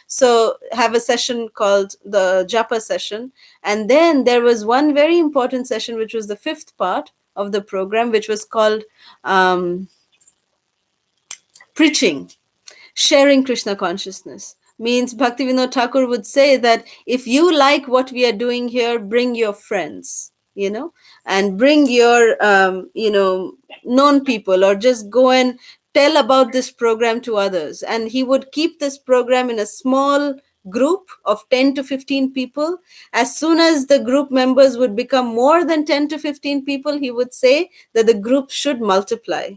A: So have a session called the japa session. And then there was one very important session, which was the 5th part of the program, which was called preaching, sharing Krishna consciousness. Means Bhaktivinoda Thakur would say that if you like what we are doing here, bring your friends, and bring your known people, or just go and tell about this program to others. And he would keep this program in a small group of 10 to 15 people. As soon as the group members would become more than 10 to 15 people, he would say that the group should multiply.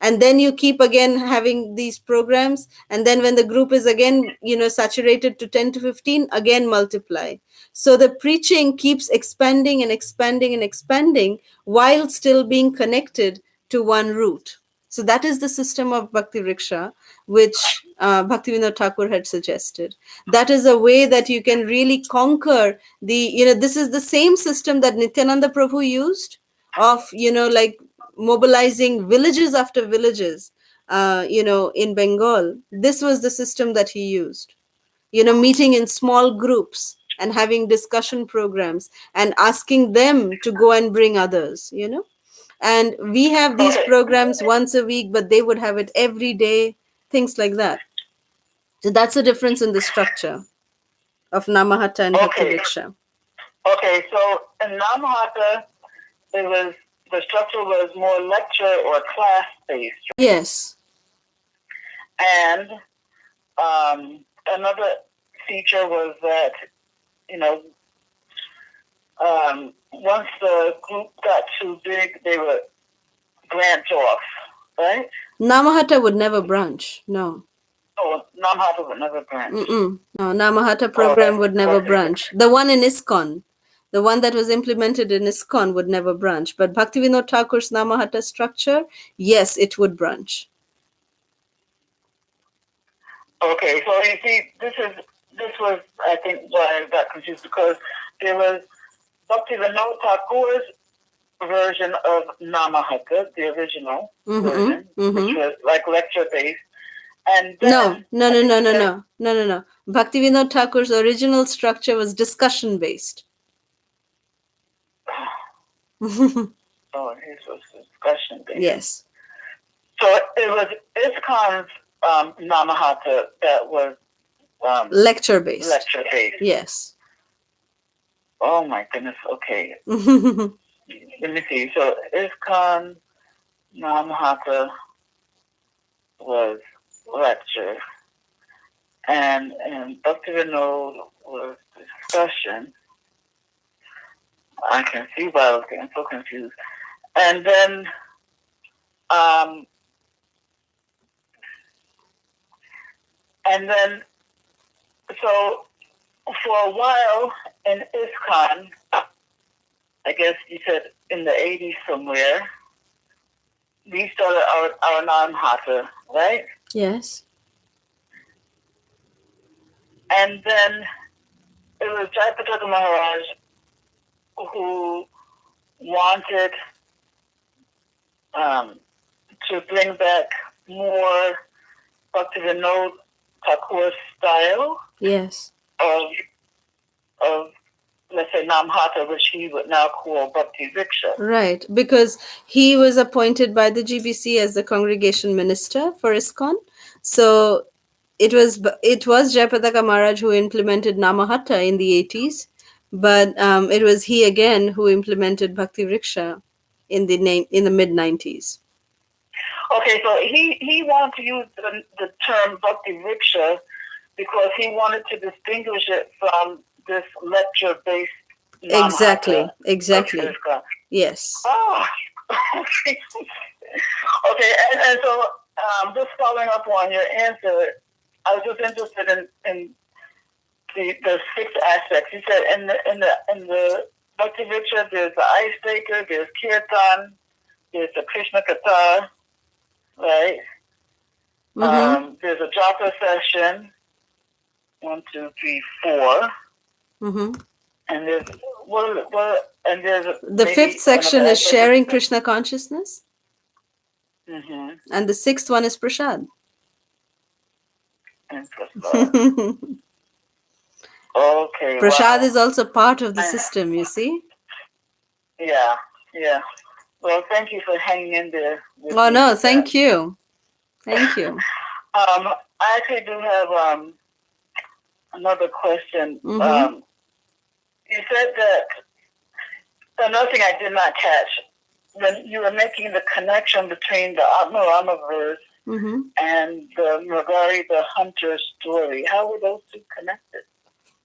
A: And then you keep again having these programs, and then when the group is again saturated to 10 to 15, again multiply. So the preaching keeps expanding and expanding and expanding while still being connected to one root. So that is the system of Bhakti Vriksha, which Bhaktivinoda Thakur had suggested. That is a way that you can really conquer this is the same system that Nityananda Prabhu used of, like mobilizing villages after villages, in Bengal. This was the system that he used, meeting in small groups and having discussion programs and asking them to go and bring others. And we have these
B: Okay.
A: programs once a week, but they would have it every day, things like that. So that's the difference in the structure of Namahata and Bhakti
B: Okay.
A: Vriksha.
B: Okay. So in Namahata, the structure was more lecture or class based.
A: Yes.
B: And another feature was that, once the group got too big, they would branch off, right?
A: Namahata would never branch. No.
B: Oh, Namahata would never branch.
A: No, Namahata program would never branch. The one in ISKCON, the one that was implemented in ISKCON would never branch. But Bhaktivinoda Thakur's Namahata structure, yes, it would branch.
B: Okay, so you see, this was, I think, why I got confused, because there was Bhaktivinoda Thakur's version of Namahata, the original version, which was like lecture based. And then
A: No. Bhaktivinoda Thakur's original structure was discussion based.
B: Oh, his was discussion based.
A: Yes.
B: So it was ISKCON's Namahata that was
A: lecture based.
B: Lecture based.
A: Yes.
B: Oh my goodness. Okay. Let me see. So ISKCON Namahata was lecture, and Bhaktivinoda was discussion. I can see why I was getting so confused. And then, so for a while in ISKCON, I guess you said in the 80s somewhere, we started our Namahata, right?
A: Yes.
B: And then it was Jaipataka Maharaj who wanted to bring back more Bhaktivinoda Thakur style.
A: Yes.
B: Of let's say Namahata, which he would now call Bhakti Vriksha.
A: Right, because he was appointed by the GBC as the congregation minister for ISKCON. So it was Jayapataka Maharaj who implemented Namahata in the 80s, but it was he again who implemented Bhakti Vriksha in the mid 90s.
B: Okay, so he wanted to use the term Bhakti Vriksha because he wanted to distinguish it from this lecture-based Namahata.
A: Exactly. Yes.
B: Oh. Okay, and so just following up on your answer, I was just interested in the six aspects. You said in the Bhakti Vriksha, there's the ice breaker, there's kirtan, there's the Krishna Katha, right? There's a japa session, 1, 2, 3, 4. And there's
A: the fifth section is sharing Krishna consciousness. And the sixth one is prasad.
B: Okay.
A: Prasad is also part of the system, you see?
B: Yeah. Well, thank you for hanging in there.
A: Oh, no, thank you. Thank you.
B: I actually do have another question. You said that another thing I did not catch, when you were making the connection between the Atmarama verse and the Mrigari the Hunter story. How were those two connected?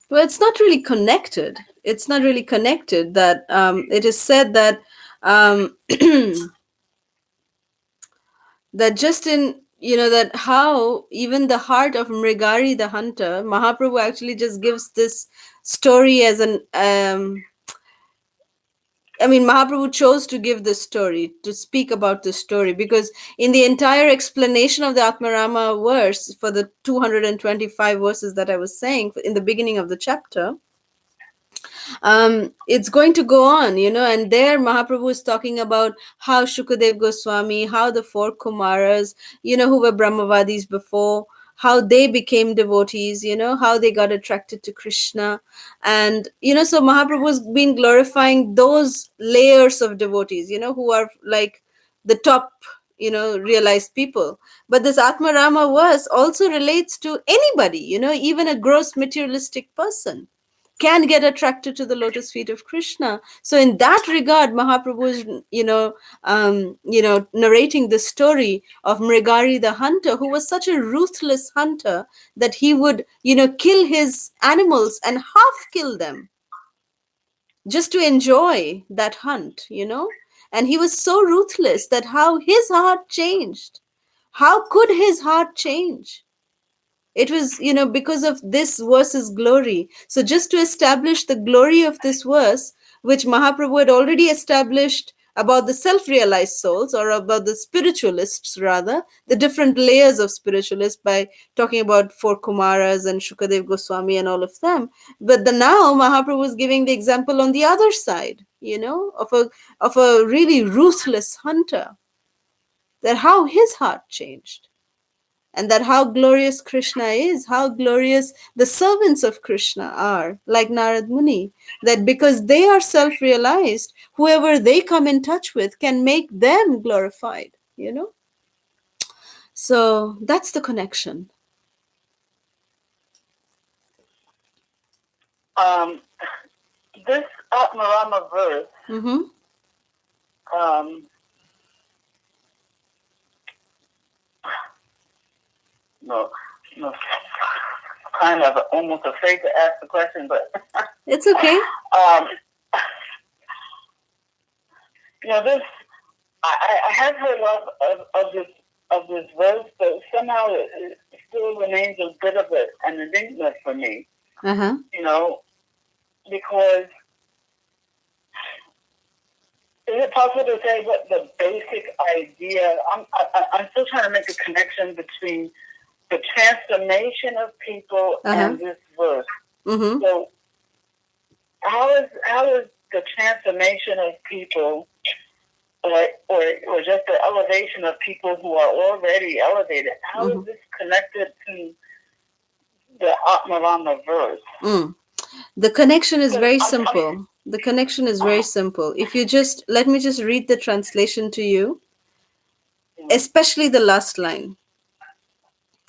A: Well, it's not really connected. That it is said that that just in, that how even the heart of Mrigari the hunter, Mahaprabhu actually just gives this story as I mean, Mahaprabhu chose to give this story, to speak about this story, because in the entire explanation of the Atmarama verse, for the 225 verses that I was saying in the beginning of the chapter, it's going to go on, and there Mahaprabhu is talking about how Shukadev Goswami, how the four Kumaras, who were Brahmavadis before, how they became devotees, how they got attracted to Krishna. And, so Mahaprabhu has been glorifying those layers of devotees, who are like the top, realized people. But this Atmarama verse also relates to anybody, even a gross materialistic person can get attracted to the lotus feet of Krishna. So in that regard, Mahaprabhu is, narrating the story of Mrigari the hunter, who was such a ruthless hunter that he would, kill his animals and half kill them just to enjoy that hunt. And he was so ruthless that how his heart changed. How could his heart change? It was, because of this verse's glory. So, just to establish the glory of this verse, which Mahaprabhu had already established about the self realized souls, or about the spiritualists rather, the different layers of spiritualists, by talking about four Kumaras and Shukadev Goswami and all of them. But now Mahaprabhu is giving the example on the other side, of a really ruthless hunter, that how his heart changed, and that how glorious Krishna is, how glorious the servants of Krishna are, like Narad Muni, that because they are self realized, whoever they come in touch with can make them glorified. So that's the connection.
B: This Atmarama verse,
A: Mm-hmm.
B: no, kind of almost afraid to ask the question, but
A: it's okay.
B: This I have heard of this verse, but somehow it still remains a bit of an enigma for me.
A: Uh-huh.
B: Because is it possible to say what the basic idea? I'm still trying to make a connection between the transformation of people and this verse.
A: Mm-hmm.
B: So, how is the transformation of people, or just the elevation of people who are already elevated? How is this connected to the Atmarama verse?
A: The connection is very simple. The connection is very simple. If you just let me just read the translation to you, especially the last line.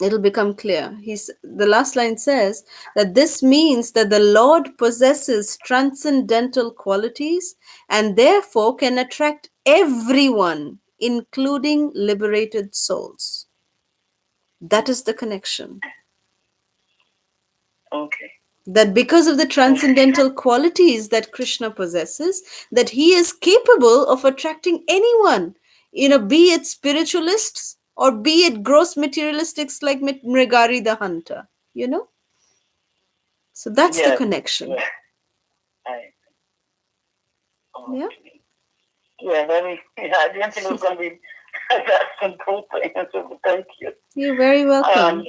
A: It'll become clear. The last line says that this means that the Lord possesses transcendental qualities and therefore can attract everyone, including liberated souls. That is the connection.
B: Okay.
A: That because of the transcendental qualities that Krishna possesses, that he is capable of attracting anyone, be it spiritualists or be it gross materialistics like Mrigari the hunter. So that's the connection.
B: Yeah.
A: Yeah.
B: Yeah, I didn't think it was going to be that simple to answer, but thank you.
A: You're very welcome.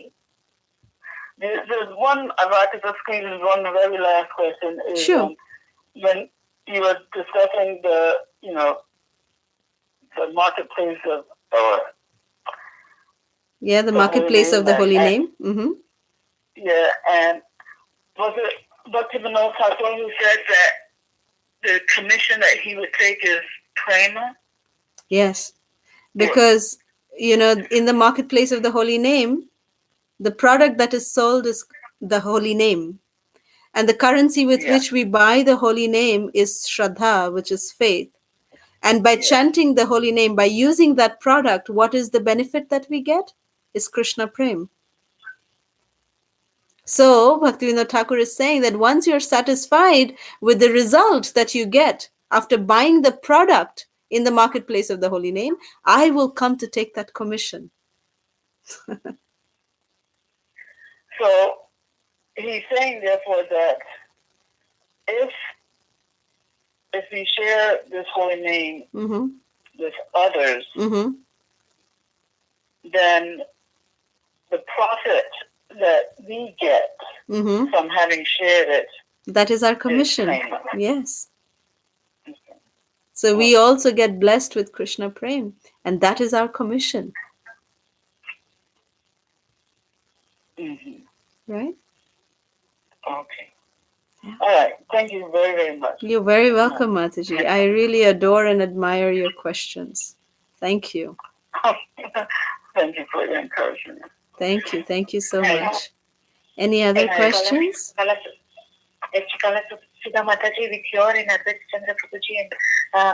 B: There's one, I'd like to just squeeze in one very last question. Is,
A: sure.
B: When you were discussing the marketplace of,
A: the marketplace of the holy name. Mm-hmm.
B: Yeah, and was it Dr. Vinod Thakur who said that the commission that he would take is prema?
A: Yes, because, in the marketplace of the holy name, the product that is sold is the holy name. And the currency with which we buy the holy name is Shraddha, which is faith. And by chanting the holy name, by using that product, what is the benefit that we get? Is Krishna Prem. So, Bhaktivinoda Thakur is saying that once you're satisfied with the result that you get after buying the product in the marketplace of the holy name, I will come to take that commission.
B: So, he's saying, therefore, that if if we share this holy name with others, then the profit that we get from having shared it,
A: that is our commission. Yes. So we also get blessed with Krishna Prem, and that is our commission. Right?
B: Okay. All right. Thank you very, very much.
A: You're very welcome, Mataji. I really adore and admire your questions. Thank you.
B: Thank you for the encouragement.
A: Thank you. Thank you so much. Any other questions?
B: Kalasudha Mataji, with your and Advaita Chandra Prabhuji and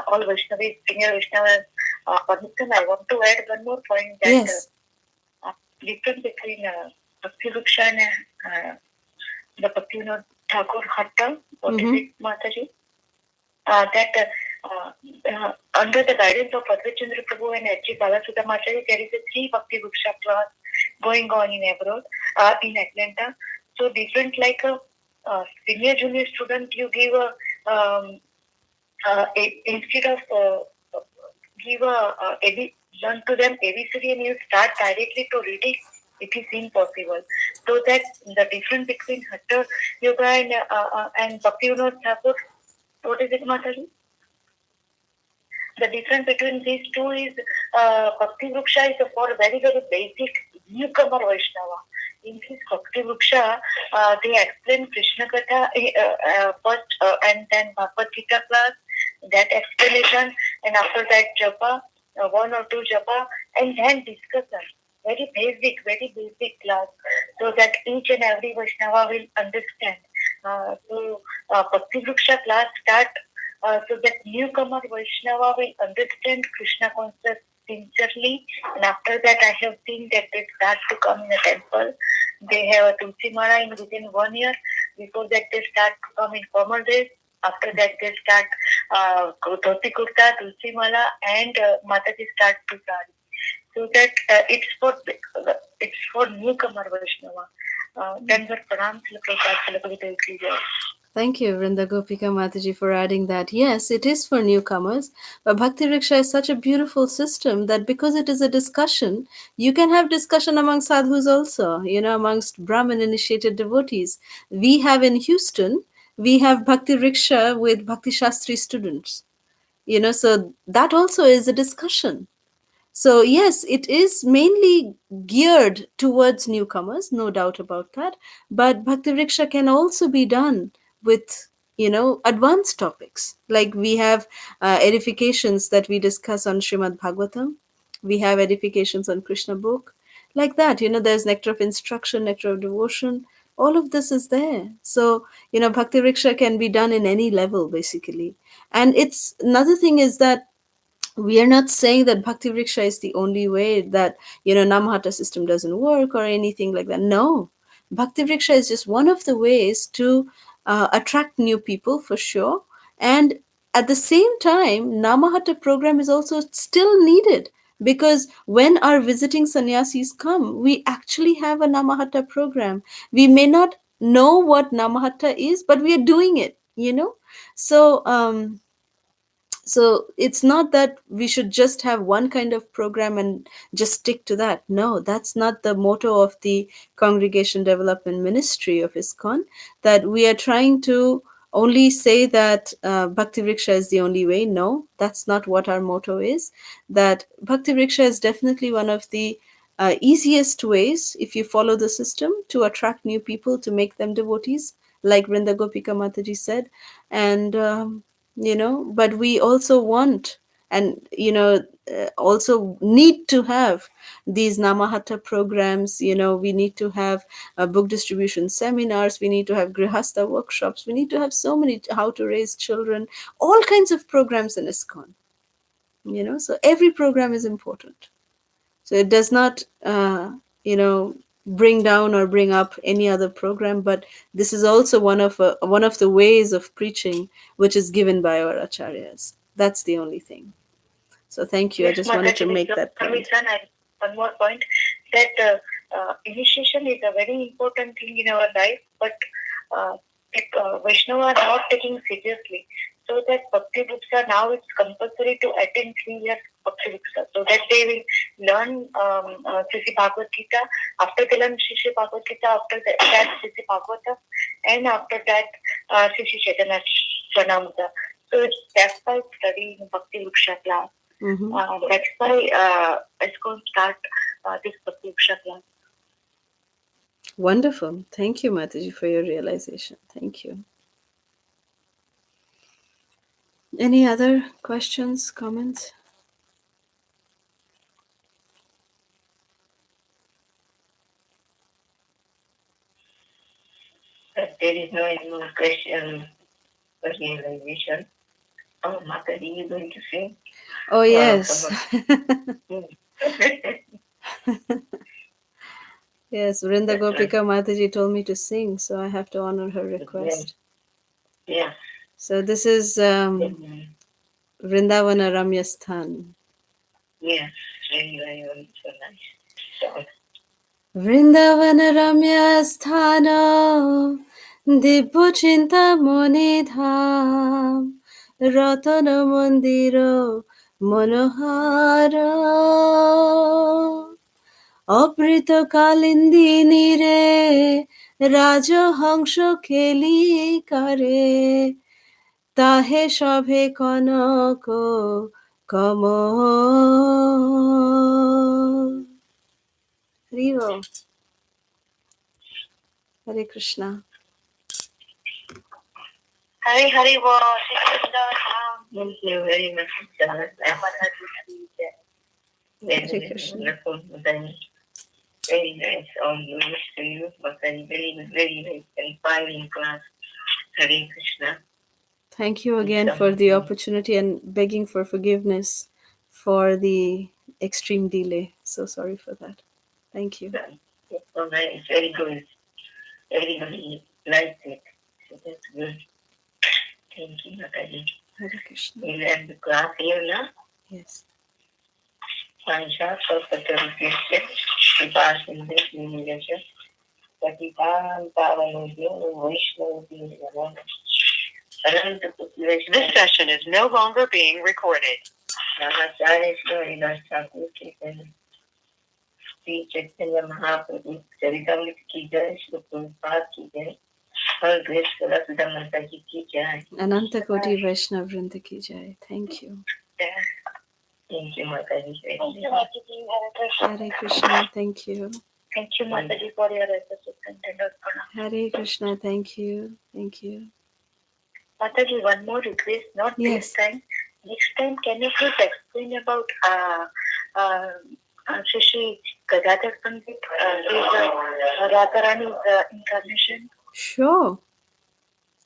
B: all Vaishnavis, senior Vaishnavas, permission, I want to add one more point that
A: Yes.
B: Difference between Bhakti Vriksha and the Bhaktivinoda Thakur Hatta, what is it, Mataji? That under the guidance of Advaita Chandra Prabhu and H.G. Kalasudha Mataji, there is a 3 Bhakti Vriksha class going on in abroad, in Atlanta. So different, like a senior junior student, you give instead of give learn to them ABCD and you start directly to reading, it is impossible. So that the difference between Hatha Yoga and Bhaktivinoda Thakur, what is it, Mataji? The difference between these two is Bhakti Vriksha is for very, very basic newcomer Vaishnava. In this Bhakti Vriksha, they explain Krishna Katha first and then Bhagavad Gita class, that explanation, and after that Japa, 1 or 2 Japa, and then discussion. Very basic class, so that each and every Vaishnava will understand. So Bhakti Vriksha class start so that newcomer Vaishnava will understand Krishna concept sincerely, and after that I have seen that they start to come in a temple. They have a Tulsi Mala in within 1 year. Before that they start to come in formal days. After that they start Dhoti Kurta, Tulsi Mala, and Mataji start to sari. So that it's for newcomer Vaishnava. Dandavat pranam,
A: Thank you, Vrinda Gopika Mataji, for adding that. Yes, it is for newcomers, but Bhakti Vriksha is such a beautiful system that because it is a discussion, you can have discussion among sadhus also, amongst Brahmin initiated devotees. We have in Houston, we have Bhakti Vriksha with Bhakti Shastri students. So that also is a discussion. So, yes, it is mainly geared towards newcomers, no doubt about that. But Bhakti Vriksha can also be done with, advanced topics. Like we have edifications that we discuss on Srimad Bhagavatam. We have edifications on Krishna book. Like that, there's nectar of instruction, nectar of devotion. All of this is there. So, Bhakti Vriksha can be done in any level, basically. And it's another thing is that we are not saying that Bhakti Vriksha is the only way, that Namahata system doesn't work or anything like that. No, Bhakti Vriksha is just one of the ways to attract new people, for sure. And at the same time, Namahata program is also still needed, because when our visiting sannyasis come, we actually have a Namahata program. We may not know what Namahata is, but we are doing it. So it's not that we should just have one kind of program and just stick to that. No, that's not the motto of the Congregation Development Ministry of ISKCON, that we are trying to only say that Bhakti Vriksha is the only way. No, that's not what our motto is. That Bhakti Vriksha is definitely one of the easiest ways, if you follow the system, to attract new people, to make them devotees, like Vrinda Gopika Mataji said. And but we also want, and also need to have these Namahata programs. We need to have book distribution seminars, we need to have grihastha workshops, we need to have so many, how to raise children, all kinds of programs in ISKCON. So every program is important. So it does not bring down or bring up any other program, but this is also one of the ways of preaching which is given by our acharyas. That's the only thing. So thank you.
B: Yes,
A: I just wanted to make that point.
B: One more point, that initiation is a very important thing in our life, but if Vaishnava are not taking seriously, So that Bhakti Diksha, now it's compulsory to attend 3 years Bhakti Diksha, so that they will learn Sisi Bhagavad Gita. After they learn Sisi Bhagavad Gita, after that Sisi Bhagavata, and after that Sisi Chaitanya Caritamrita. So that's why study in Bhakti Diksha class. That's why it's going to start this Bhakti Diksha class.
A: Wonderful. Thank you, Mataji, for your realization. Thank you. Any other questions, comments?
B: But there is no any more question for realization. Oh, Mataji, you going to sing?
A: Oh, yes. Yes, Vrinda Gopika Mataji told me to sing, so I have to honor her request.
B: Yeah.
A: So this is Vrindavana Ramya Sthan.
B: Yes, very, very, very so nice. So,
A: Vrindavana Ramya Sthana Dibbo Chinta Moni Dham Ratana Mandiro Manohara অমৃত কালিন্দিনী রে রাজহংস খেলি করে তাহে সভে কনক কম হরিব হরে Krishna
B: Hari Hari Bol. Thank you very much. Very nice on you, to you, but very, very nice inspiring class. Hare Krishna.
A: Thank you again for the opportunity and begging for forgiveness for the extreme delay. So sorry for that. Thank you.
B: So nice, very good. Everybody liked it. So that's good. Thank you, Mataji.
A: Hare Krishna.
B: You end the class here now?
A: Yes.
B: Pansha, Sarpatari Krishna, Vipashin, Vishnu, Patipan, Pavanudya, Vaishnava,
C: This session is no longer being recorded.
B: Sri Chaitanya Mahaprabhu, Caritamrita ki jai, Shri Prabhupada ki jai, Her Grace Kalasudha Mataji ki jai.
A: Ananta Koti Vaishnav Vrinda ki jai. Thank you.
B: Thank you, Mataji.
C: Thank you, Mataji.
A: Hare Krishna. Thank you.
B: Thank you, Mataji, for your assistance.
A: Hare Krishna. Thank you. Thank you.
B: Mataji, one more request, not
A: Yes.
B: this time. Next time, can you please explain about Shri Gadadhar Pandit, Radharani's incarnation?
A: Sure.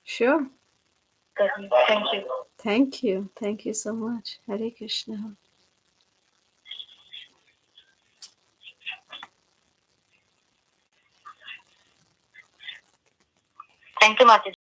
A: Sure.
B: Thank you.
A: Thank you. Thank you so much. Hare Krishna.
B: Thank you, Mataji.